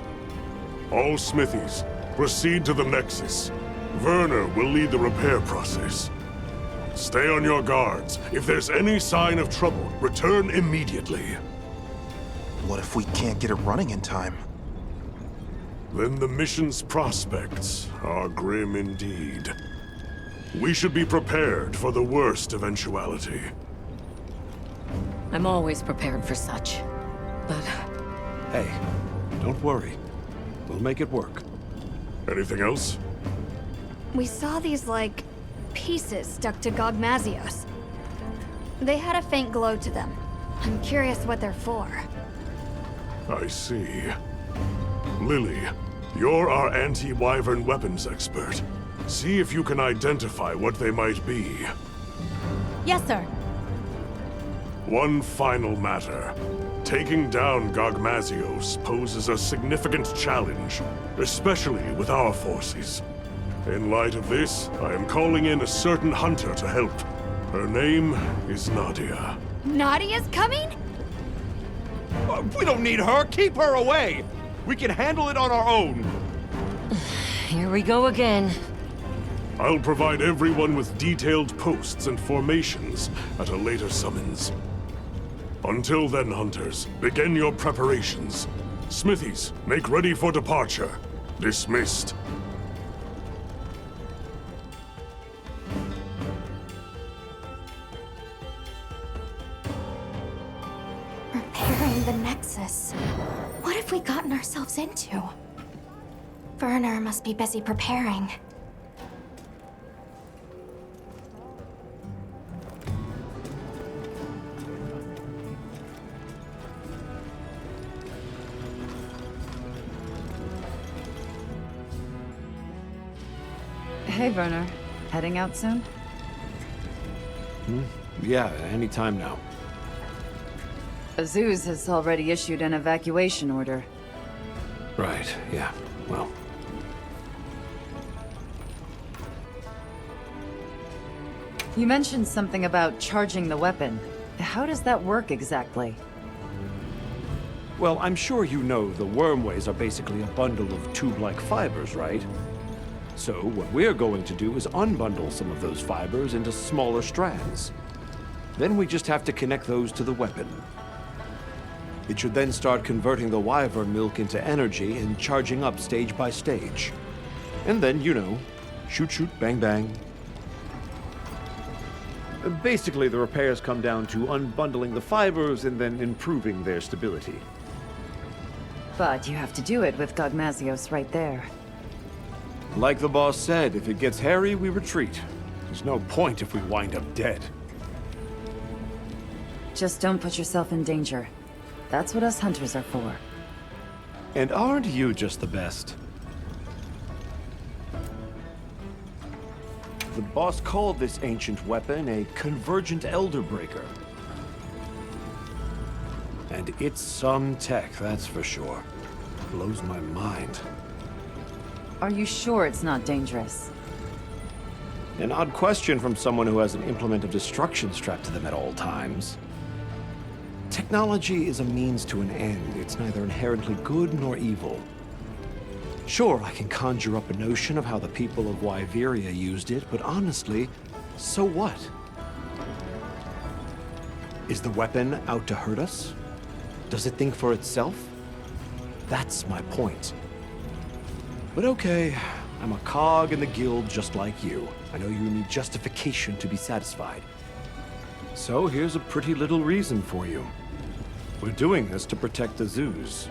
All smithies, proceed to the Nexus. Werner will lead the repair process. Stay on your guards. If there's any sign of trouble, return immediately. What if we can't get it running in time? Then the mission's prospects are grim indeed. We should be prepared for the worst eventuality. I'm always prepared for such. But... Hey, don't worry. We'll make it work. Anything else? We saw these, like, pieces stuck to Gogmazios. They had a faint glow to them. I'm curious what they're for. I see. Lily, you're our anti-Wyvern weapons expert. See if you can identify what they might be. Yes, sir. One final matter. Taking down Gogmazios poses a significant challenge, especially with our forces. In light of this, I am calling in a certain hunter to help. Her name is Nadia. Nadia's coming? We don't need her! Keep her away! We can handle it on our own! Here we go again. I'll provide everyone with detailed posts and formations at a later summons. Until then, hunters, begin your preparations. Smithies, make ready for departure. Dismissed. Repairing the Nexus. What have we gotten ourselves into? Werner must be busy preparing. Hey, Werner. Heading out soon? Yeah, anytime now. Azuz has already issued an evacuation order. Right, yeah, well. You mentioned something about charging the weapon. How does that work exactly? Well, I'm sure you know the wormways are basically a bundle of tube-like fibers, right? So what we're going to do is unbundle some of those fibers into smaller strands. Then we just have to connect those to the weapon. It should then start converting the Wyvern milk into energy and charging up stage by stage. And then, you know, shoot, shoot, bang, bang. Basically, the repairs come down to unbundling the fibers and then improving their stability. But you have to do it with Gogmazios right there. Like the boss said, if it gets hairy, we retreat. There's no point if we wind up dead. Just don't put yourself in danger. That's what us hunters are for. And aren't you just the best? The boss called this ancient weapon a convergent elder breaker. And it's some tech, that's for sure. Blows my mind. Are you sure it's not dangerous? An odd question from someone who has an implement of destruction strapped to them at all times. Technology is a means to an end. It's neither inherently good nor evil. Sure, I can conjure up a notion of how the people of Wyveria used it, but honestly, so what? Is the weapon out to hurt us? Does it think for itself? That's my point. But okay, I'm a cog in the guild just like you. I know you need justification to be satisfied. So here's a pretty little reason for you. We're doing this to protect the zoos.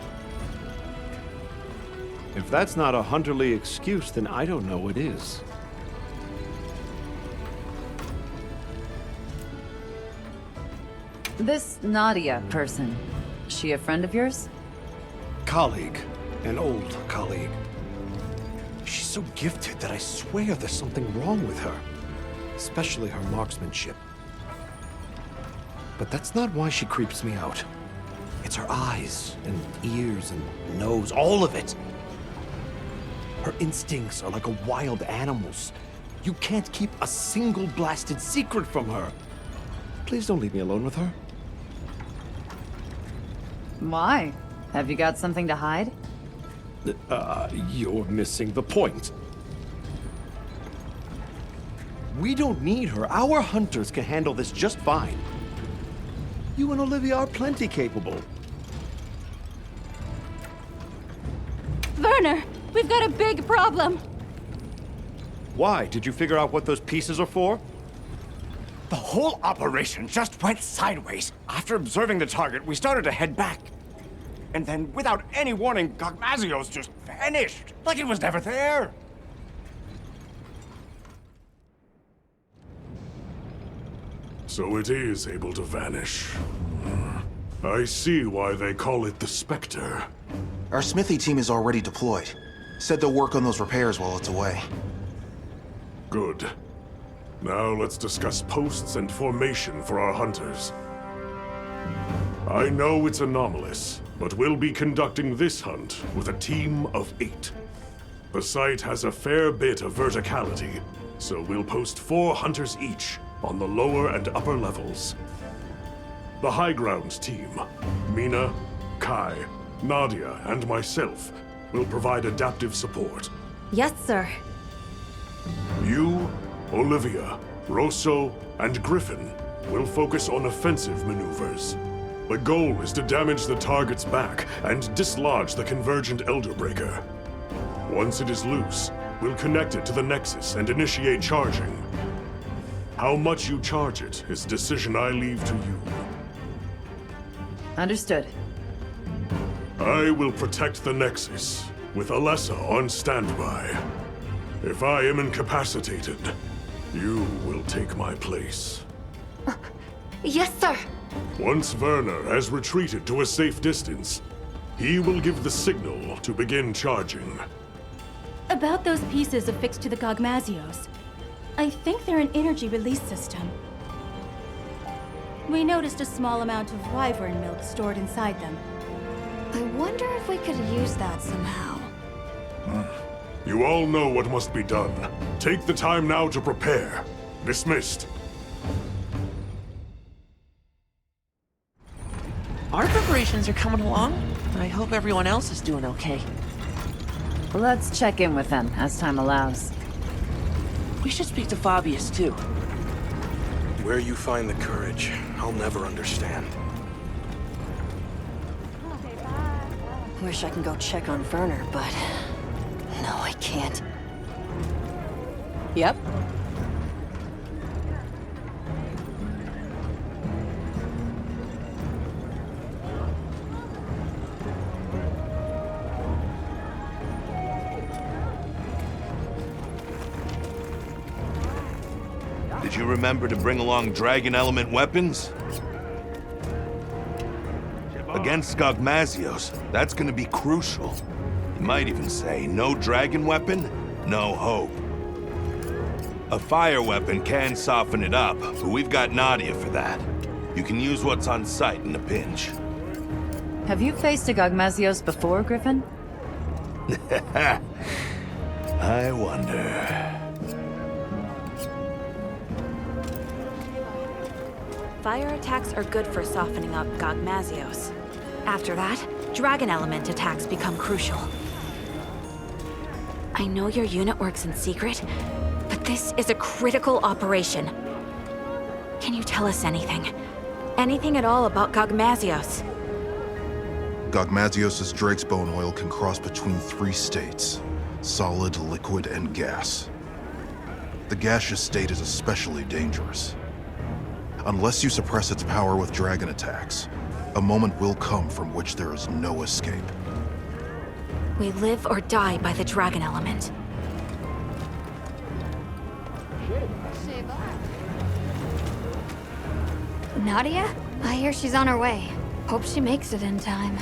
If that's not a hunterly excuse, then I don't know what is. This Nadia person, she a friend of yours? Colleague. An old colleague. She's so gifted that I swear there's something wrong with her. Especially her marksmanship. But that's not why she creeps me out. It's her eyes, and ears, and nose, all of it. Her instincts are like a wild animal's. You can't keep a single blasted secret from her. Please don't leave me alone with her. Why? Have you got something to hide? You're missing the point. We don't need her. Our hunters can handle this just fine. You and Olivia are plenty capable. Werner, we've got a big problem. Why? Did you figure out what those pieces are for? The whole operation just went sideways. After observing the target, we started to head back. And then, without any warning, Gogmazios just vanished, like it was never there. So it is able to vanish. I see why they call it the Spectre. Our smithy team is already deployed. Said they'll work on those repairs while it's away. Good. Now let's discuss posts and formation for our hunters. I know it's anomalous, but we'll be conducting this hunt with a team of 8. The site has a fair bit of verticality, so we'll post 4 hunters each on the lower and upper levels. The high ground team, Mina, Kai, Nadia, and myself, will provide adaptive support. Yes, sir. You, Olivia, Rosso, and Griffin will focus on offensive maneuvers. The goal is to damage the target's back and dislodge the convergent Elderbreaker. Once it is loose, we'll connect it to the Nexus and initiate charging. How much you charge it is a decision I leave to you. Understood. I will protect the Nexus, with Alessa on standby. If I am incapacitated, you will take my place. Yes, sir. Once Werner has retreated to a safe distance, he will give the signal to begin charging. About those pieces affixed to the Gogmazios. I think they're an energy release system. We noticed a small amount of wyvern milk stored inside them. I wonder if we could use that somehow. You all know what must be done. Take the time now to prepare. Dismissed. Our preparations are coming along. I hope everyone else is doing okay. Let's check in with them as time allows. We should speak to Fabius, too. Where you find the courage, I'll never understand. Wish I can go check on Werner, but... no, I can't. Yep. Did you remember to bring along dragon element weapons? Against Gogmazios, that's gonna be crucial. You might even say, no dragon weapon, no hope. A fire weapon can soften it up, but we've got Nadia for that. You can use what's on site in a pinch. Have you faced a Gogmazios before, Griffin? I wonder... Fire attacks are good for softening up Gogmazios. After that, dragon element attacks become crucial. I know your unit works in secret, but this is a critical operation. Can you tell us anything? Anything at all about Gogmazios? Gogmazios' Drake's bone oil can cross between 3 states. solid, liquid, and gas. The gaseous state is especially dangerous. Unless you suppress its power with dragon attacks, a moment will come from which there is no escape. We live or die by the dragon element. Nadia? I hear she's on her way. Hope she makes it in time.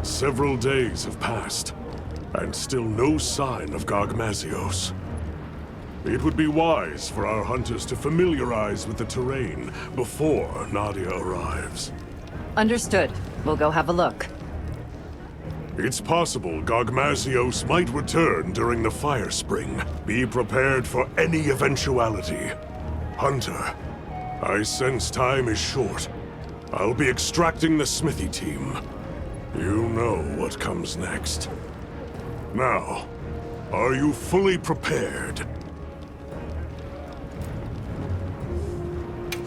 Several days have passed, and still no sign of Gogmazios. It would be wise for our hunters to familiarize with the terrain before Nadia arrives. Understood. We'll go have a look. It's possible Gogmazios might return during the fire spring. Be prepared for any eventuality. Hunter, I sense time is short. I'll be extracting the smithy team. You know what comes next. Now, are you fully prepared?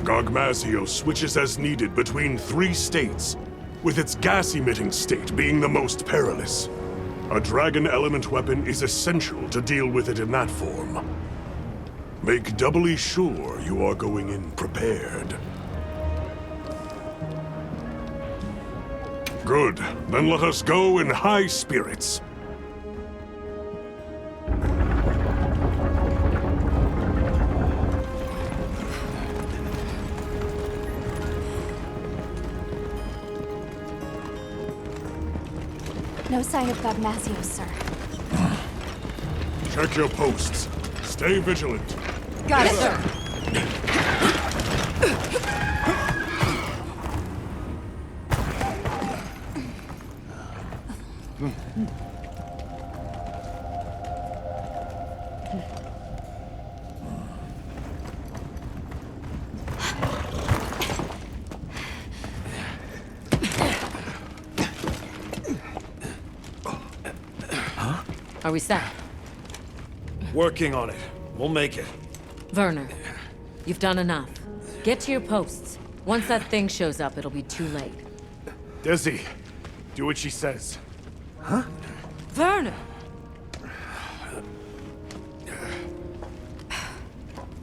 Gogmazios switches as needed between 3 states, with its gas-emitting state being the most perilous. A dragon element weapon is essential to deal with it in that form. Make doubly sure you are going in prepared. Good. Then let us go in high spirits. No sign of Gogmazios, sir. Check your posts. Stay vigilant. Got it, sir. Are we set? Working on it. We'll make it. Werner, you've done enough. Get to your posts. Once that thing shows up, it'll be too late. Desi, do what she says. Huh? Werner!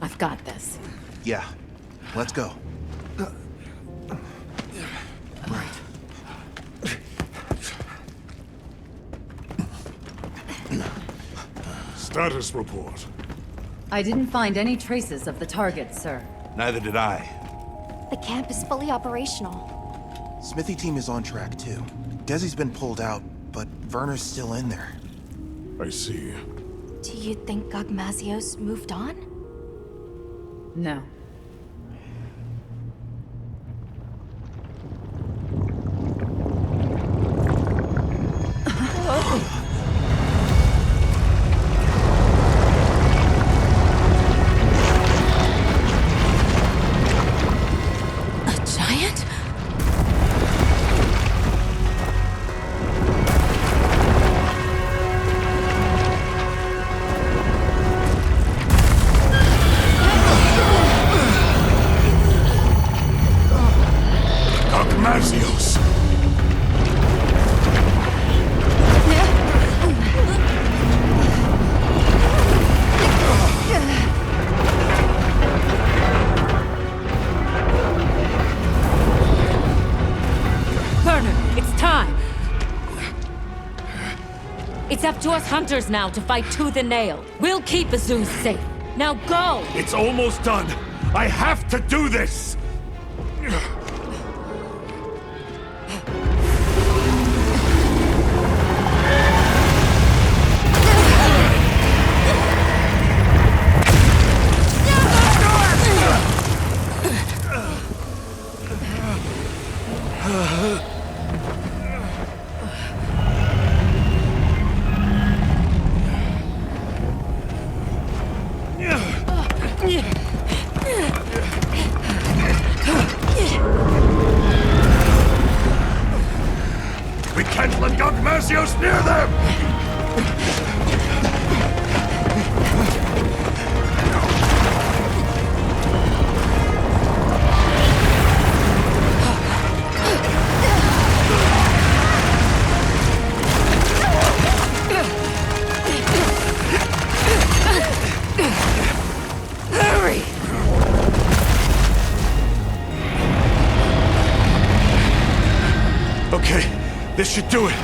I've got this. Yeah, let's go. Status report. I didn't find any traces of the target, sir. Neither did I. The camp is fully operational. Smithy team is on track, too. Desi's been pulled out, but Werner's still in there. I see. Do you think Gogmazios moved on? No. It's up to us hunters now to fight tooth and nail. We'll keep Zeus safe. Now go! It's almost done. I have to do this! can't let Gogmasios near them! Hurry! Okay, this should do it.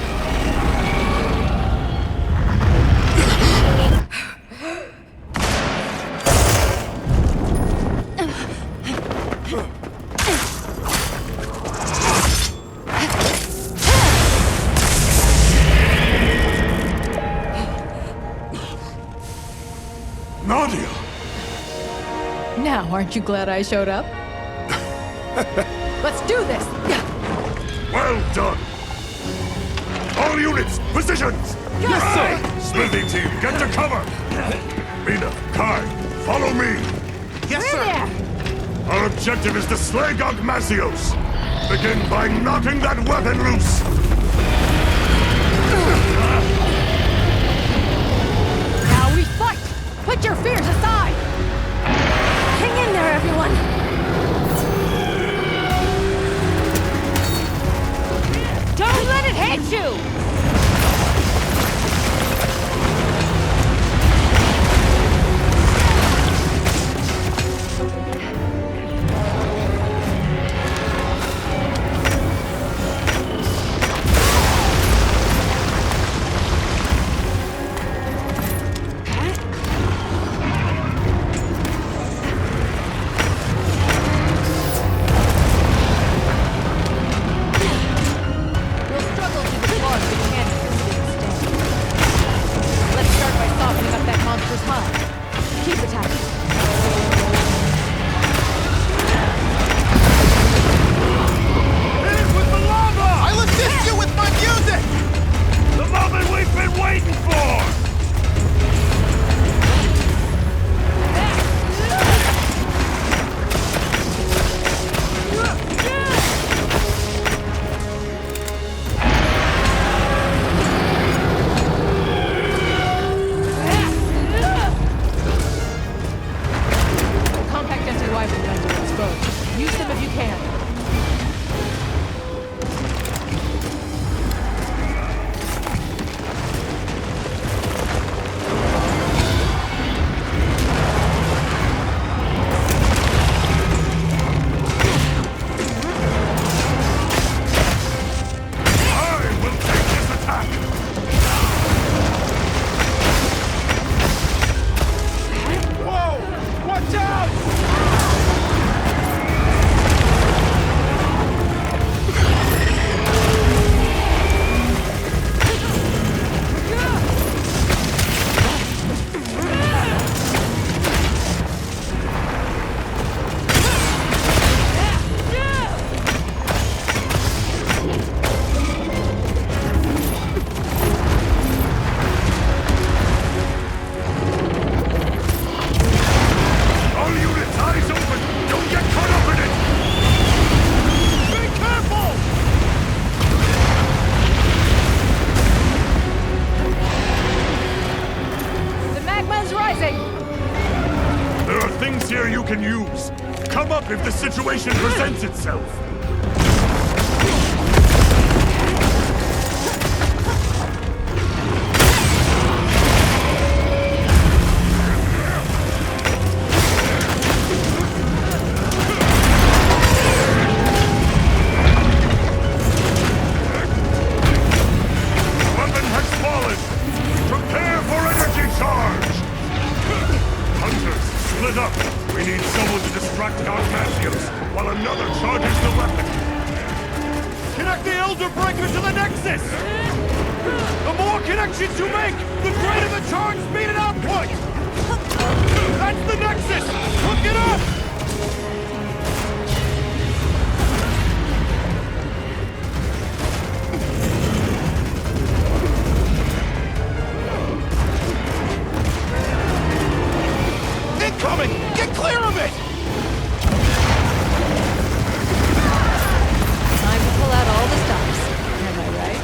Nadia! Now, aren't you glad I showed up? Let's do this! Well done! All units, positions! Yes, sir! Smithy team, get to cover! Mina, Kai, follow me! Yes, sir! Our objective is to slay Gogmasios! Begin by knocking that weapon loose! Now we fight! Put your fears aside! Hang in there, everyone! Don't let it hit you! can use. Come up if the situation presents itself. Weapon has fallen. Prepare for energy charge. Hunters, split up. We need someone to distract Gogmasios while another charges the weapon. Connect the Elder Breaker to the Nexus! The more connections you make, the greater the charge speed and output! That's the Nexus! Hook it up! Incoming! Get clear of it! Time to pull out all the stops. Am I right?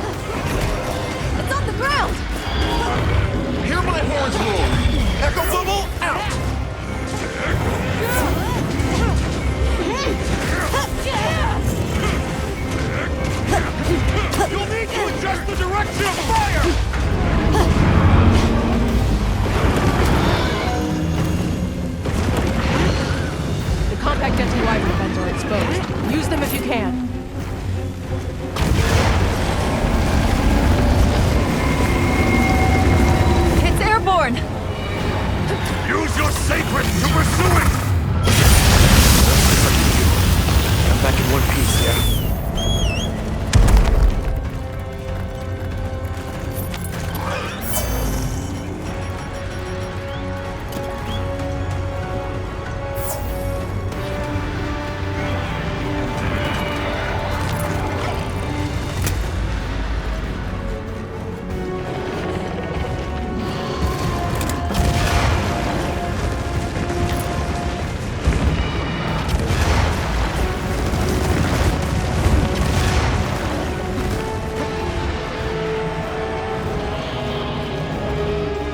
Adjust the direction of fire! The compact anti-wyvern vents are exposed. Use them if you can. It's airborne! Use your sacred to pursue it! I'm back in one piece, yeah?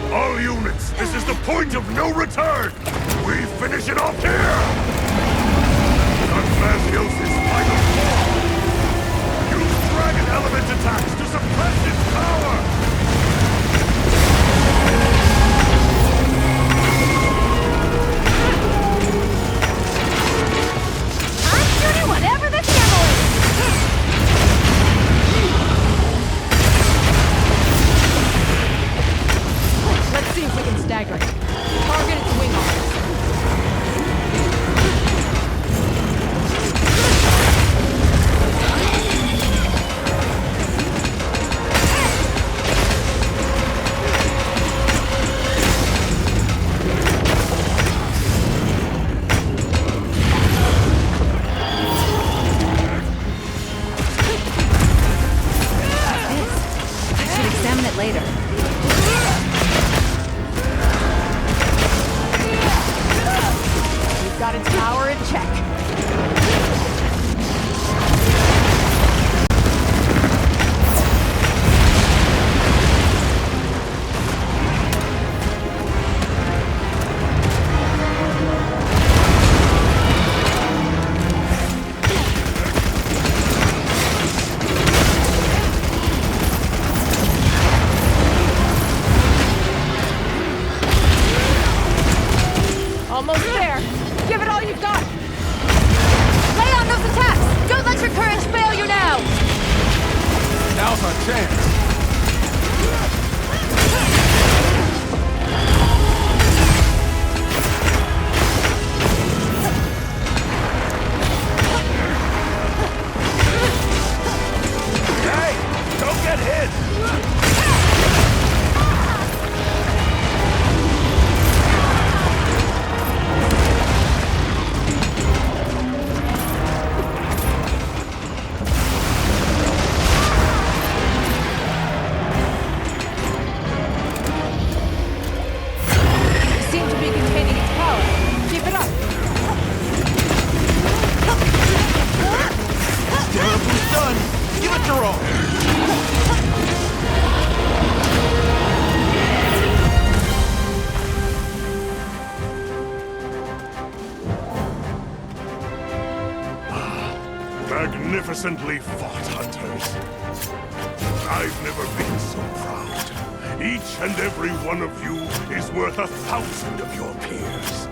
All units, this is the point of no return! We finish it off here! Gogmasios' final form! Use dragon element attacks to suppress its power! I'm shooting whatever this ammo is! Let's see if we can stagger it. Target its wing arms. I should examine it later. We've got its power in check. Almost there. Give it all you've got. Lay on those attacks! Don't let your courage fail you now! Now's our chance. Hey! Don't get hit! You seem to be containing its power. Keep it up. Stamina boost done! Give it your all! Magnificently fought, hunters. I've never been so proud. Each and every one of you is worth 1,000 of your peers.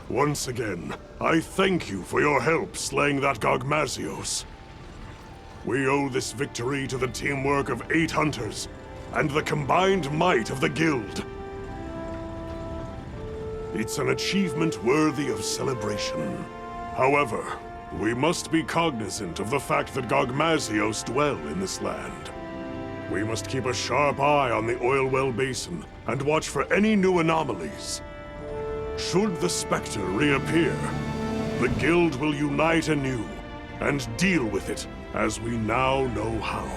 Once again, I thank you for your help slaying that Gogmasios. We owe this victory to the teamwork of 8 hunters and the combined might of the guild. It's an achievement worthy of celebration. However, we must be cognizant of the fact that Gogmasios dwell in this land. We must keep a sharp eye on the oil well basin and watch for any new anomalies. Should the Spectre reappear, the Guild will unite anew and deal with it as we now know how.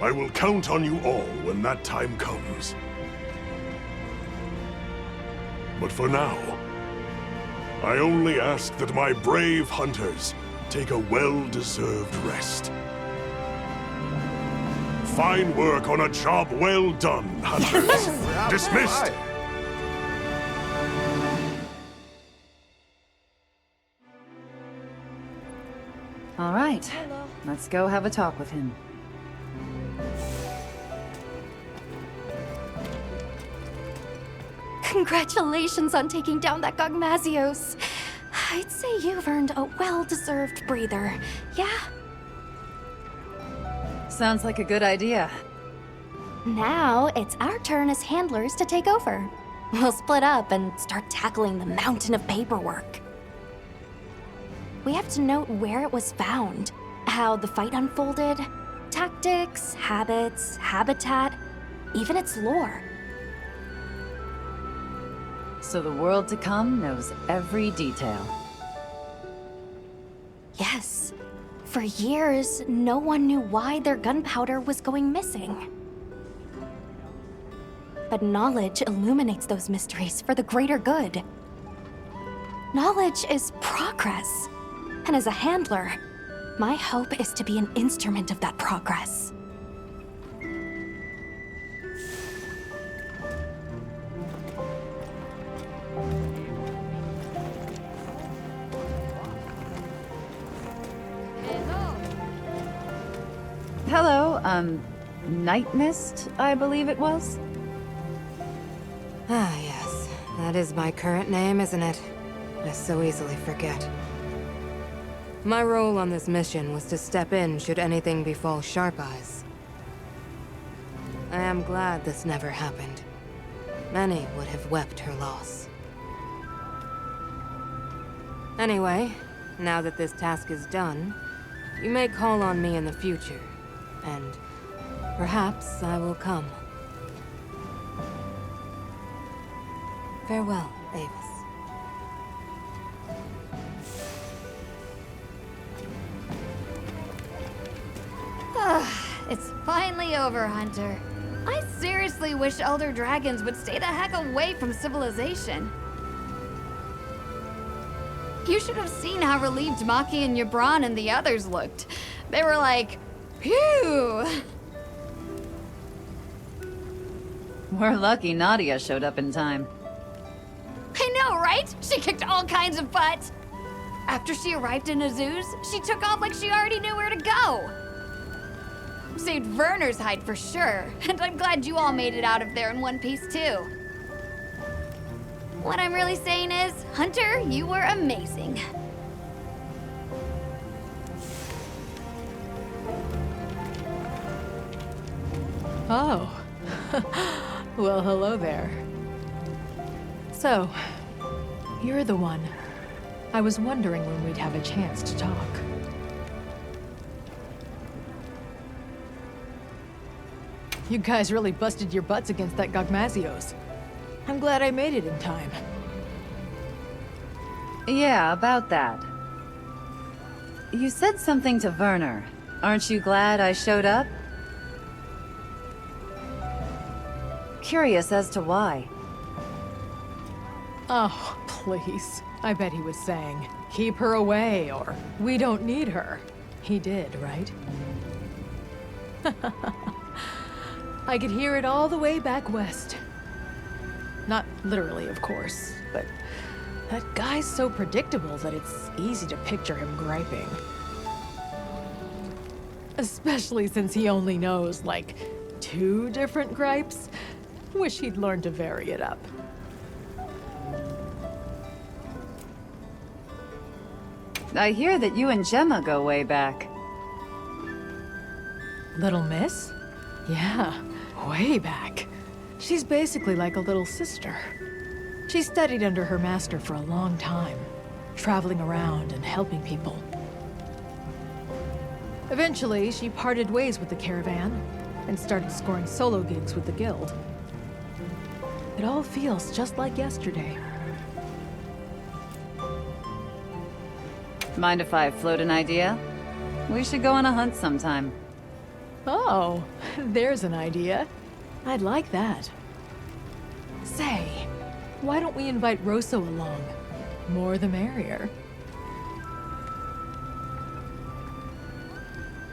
I will count on you all when that time comes. But for now, I only ask that my brave hunters take a well-deserved rest. Fine work on a job well done, hunters. Dismissed! All right, let's go have a talk with him. Congratulations on taking down that Gogmazios. I'd say you've earned a well-deserved breather, yeah? Sounds like a good idea. Now, it's our turn as handlers to take over. We'll split up and start tackling the mountain of paperwork. We have to note where it was found, how the fight unfolded, tactics, habits, habitat, even its lore. So the world to come knows every detail. Yes. For years, no one knew why their gunpowder was going missing. But knowledge illuminates those mysteries for the greater good. Knowledge is progress. And as a handler, my hope is to be an instrument of that progress. Hello, Night Mist, I believe it was? Ah, yes. That is my current name, isn't it? I so easily forget. My role on this mission was to step in should anything befall Sharp Eyes. I am glad this never happened. Many would have wept her loss. Anyway, now that this task is done, you may call on me in the future, and perhaps I will come. Farewell, Avis. It's finally over, Hunter. I seriously wish Elder Dragons would stay the heck away from civilization. You should have seen how relieved Maki and Yabran and the others looked. They were like, phew! We're lucky Nadia showed up in time. I know, right? She kicked all kinds of butt. After she arrived in Azuz, she took off like she already knew where to go. Saved Werner's hide for sure, and I'm glad you all made it out of there in one piece too. What I'm really saying is, Hunter, you were amazing. Oh. Well, hello there. So, you're the one. I was wondering when we'd have a chance to talk. You guys really busted your butts against that Gogmazios. I'm glad I made it in time. Yeah, about that. You said something to Werner. Aren't you glad I showed up? Curious as to why. Oh, please. I bet he was saying, keep her away, or we don't need her. He did, right? I could hear it all the way back west. Not literally, of course, but that guy's so predictable that it's easy to picture him griping. Especially since he only knows, like, 2 different gripes. Wish he'd learned to vary it up. I hear that you and Gemma go way back. Little Miss? Yeah, way back. She's basically like a little sister. She studied under her master for a long time, traveling around and helping people. Eventually, she parted ways with the caravan and started scoring solo gigs with the guild. It all feels just like yesterday. Mind if I float an idea? We should go on a hunt sometime. Oh, there's an idea. I'd like that. Say, why don't we invite Rosso along? More the merrier.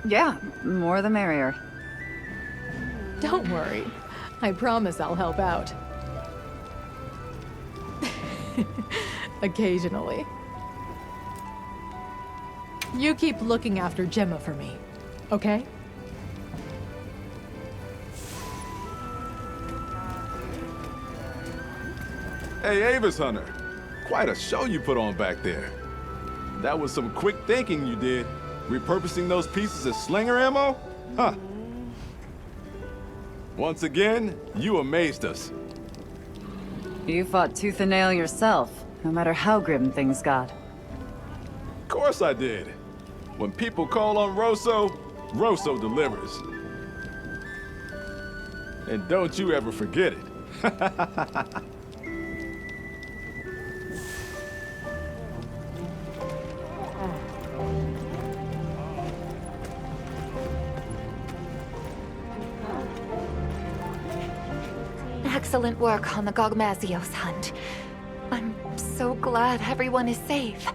Yeah, more the merrier. Don't worry. I promise I'll help out. Occasionally. You keep looking after Gemma for me, okay? Hey, Avis Hunter. Quite a show you put on back there. That was some quick thinking you did. Repurposing those pieces as slinger ammo? Huh. Once again, you amazed us. You fought tooth and nail yourself, no matter how grim things got. Of course I did. When people call on Rosso, Rosso delivers. And don't you ever forget it. Excellent work on the Gogmazios hunt. I'm so glad everyone is safe.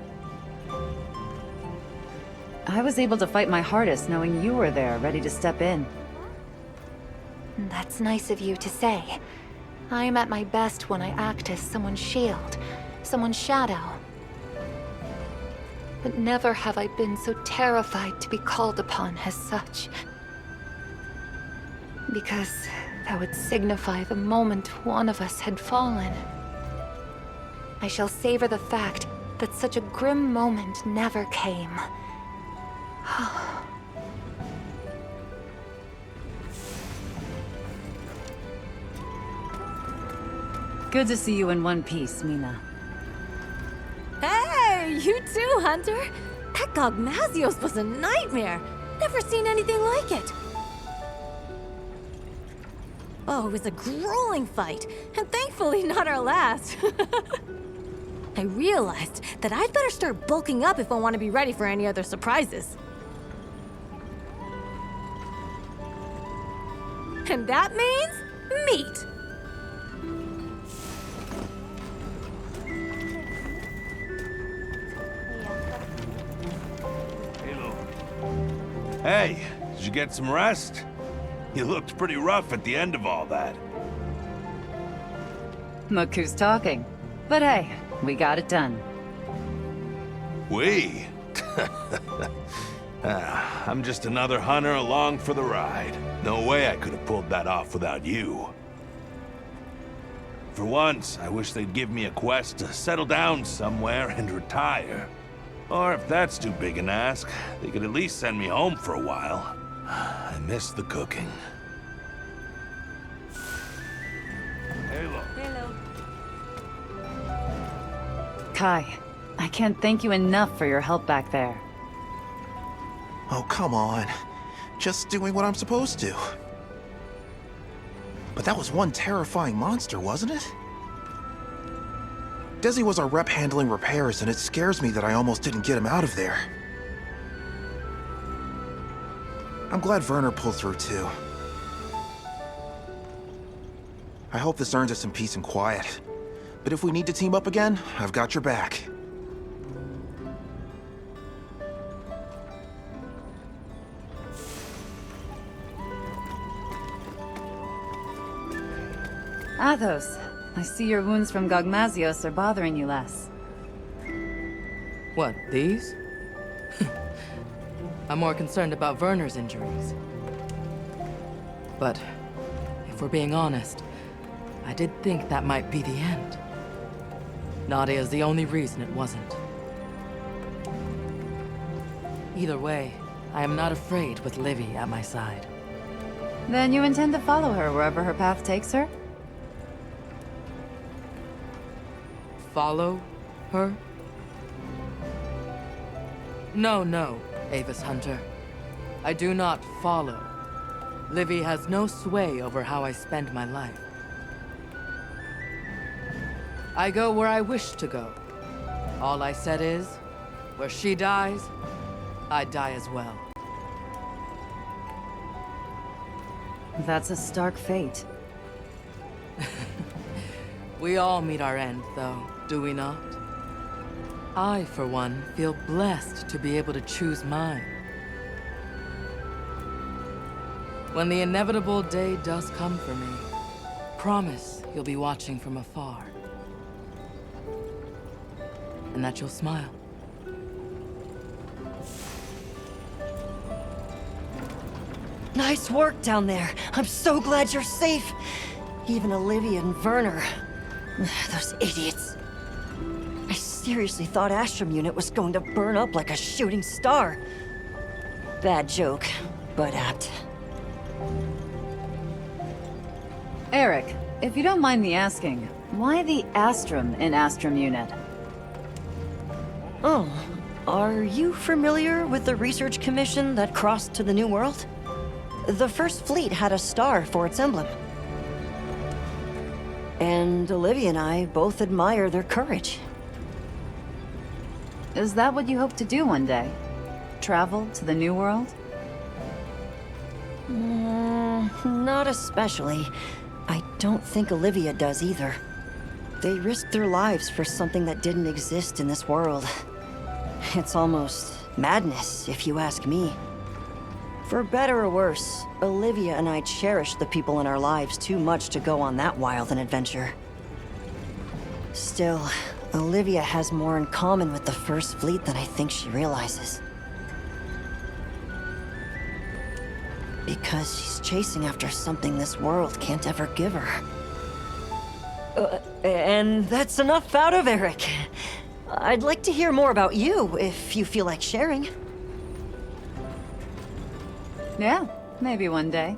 I was able to fight my hardest knowing you were there, ready to step in. That's nice of you to say. I'm at my best when I act as someone's shield, someone's shadow. But never have I been so terrified to be called upon as such. Because that would signify the moment one of us had fallen. I shall savor the fact that such a grim moment never came. Good to see you in one piece, Mina. Hey, you too, Hunter. That Gogmazios was a nightmare. Never seen anything like it. Oh, it was a grueling fight, and thankfully not our last. I realized that I'd better start bulking up if I want to be ready for any other surprises. And that means meat. Hey, did you get some rest? You looked pretty rough at the end of all that. Look who's talking. But hey, we got it done. We? I'm just another hunter along for the ride. No way I could have pulled that off without you. For once, I wish they'd give me a quest to settle down somewhere and retire. Or if that's too big an ask, they could at least send me home for a while. I miss the cooking. Hello. Kai, I can't thank you enough for your help back there. Oh, come on. Just doing what I'm supposed to. But that was one terrifying monster, wasn't it? Desi was our rep handling repairs, and it scares me that I almost didn't get him out of there. I'm glad Werner pulled through, too. I hope this earns us some peace and quiet. But if we need to team up again, I've got your back. Athos, I see your wounds from Gogmazios are bothering you less. What, these? I'm more concerned about Werner's injuries. But, if we're being honest, I did think that might be the end. Nadia's the only reason it wasn't. Either way, I am not afraid with Livy at my side. Then you intend to follow her wherever her path takes her? Follow her? No, Avis Hunter. I do not follow. Livy has no sway over how I spend my life. I go where I wish to go. All I said is, Where she dies, I die as well. That's a stark fate. We all meet our end, though, do we not? I, for one, feel blessed to be able to choose mine. When the inevitable day does come for me, promise you'll be watching from afar. And that you'll smile. Nice work down there. I'm so glad you're safe. Even Olivia and Werner. Those idiots. I seriously thought Astrum Unit was going to burn up like a shooting star. Bad joke, but apt. Eric, if you don't mind me asking, why the Astrum in Astrum Unit? Oh, are you familiar with the research commission that crossed to the New World? The First Fleet had a star for its emblem. And Olivia and I both admire their courage. Is that what you hope to do one day? Travel to the New World? Not especially. I don't think Olivia does either. They risked their lives for something that didn't exist in this world. It's almost madness, if you ask me. For better or worse, Olivia and I cherish the people in our lives too much to go on that wild an adventure. Still, Olivia has more in common with the First Fleet than I think she realizes. Because she's chasing after something this world can't ever give her. And that's enough out of Eric. I'd like to hear more about you, if you feel like sharing. Yeah, maybe one day.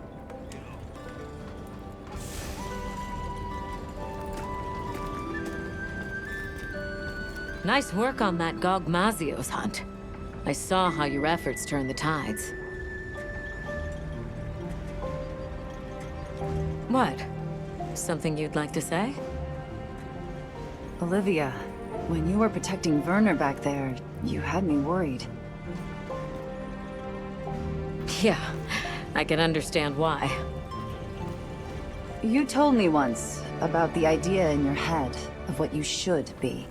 Nice work on that Gogmazios hunt. I saw how your efforts turned the tides. What? Something you'd like to say? Olivia, when you were protecting Werner back there, you had me worried. Yeah, I can understand why. You told me once about the idea in your head of what you should be.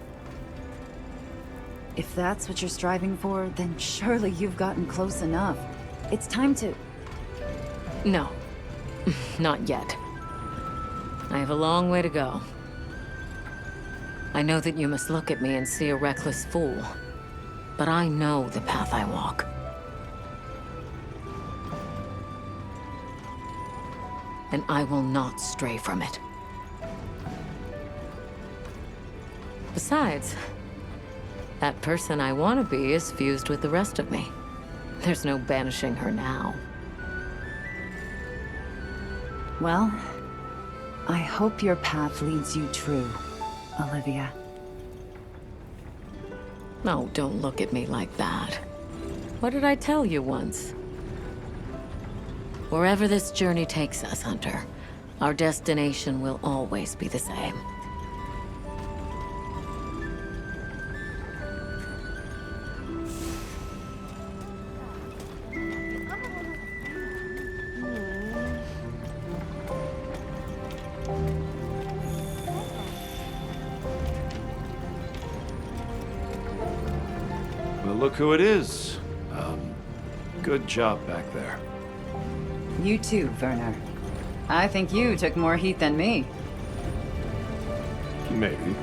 If that's what you're striving for, then surely you've gotten close enough. It's time to... No, not yet. I have a long way to go. I know that you must look at me and see a reckless fool, but I know the path I walk. And I will not stray from it. Besides, that person I want to be is fused with the rest of me. There's no banishing her now. Well, I hope your path leads you true, Olivia. No, don't look at me like that. What did I tell you once? Wherever this journey takes us, Hunter, our destination will always be the same. Well, look who it is. Good job back there. You too, Werner. I think you took more heat than me. Maybe.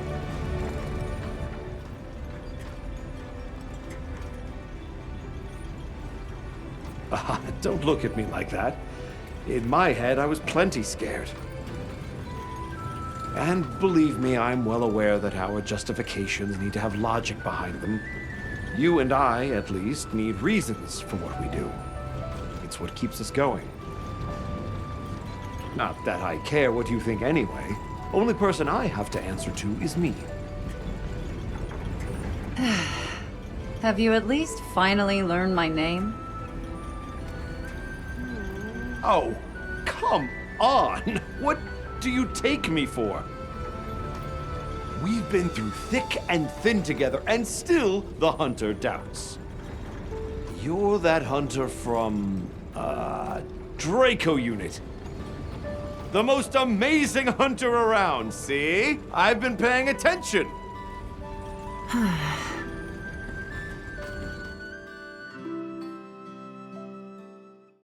Don't look at me like that. In my head, I was plenty scared. And believe me, I'm well aware that our justifications need to have logic behind them. You and I, at least, need reasons for what we do. It's what keeps us going. Not that I care what you think anyway. Only person I have to answer to is me. Have you at least finally learned my name? Oh, come on! What do you take me for? We've been through thick and thin together, and still the Hunter doubts. You're that Hunter from, Draco Unit. The most amazing Hunter around, see? I've been paying attention.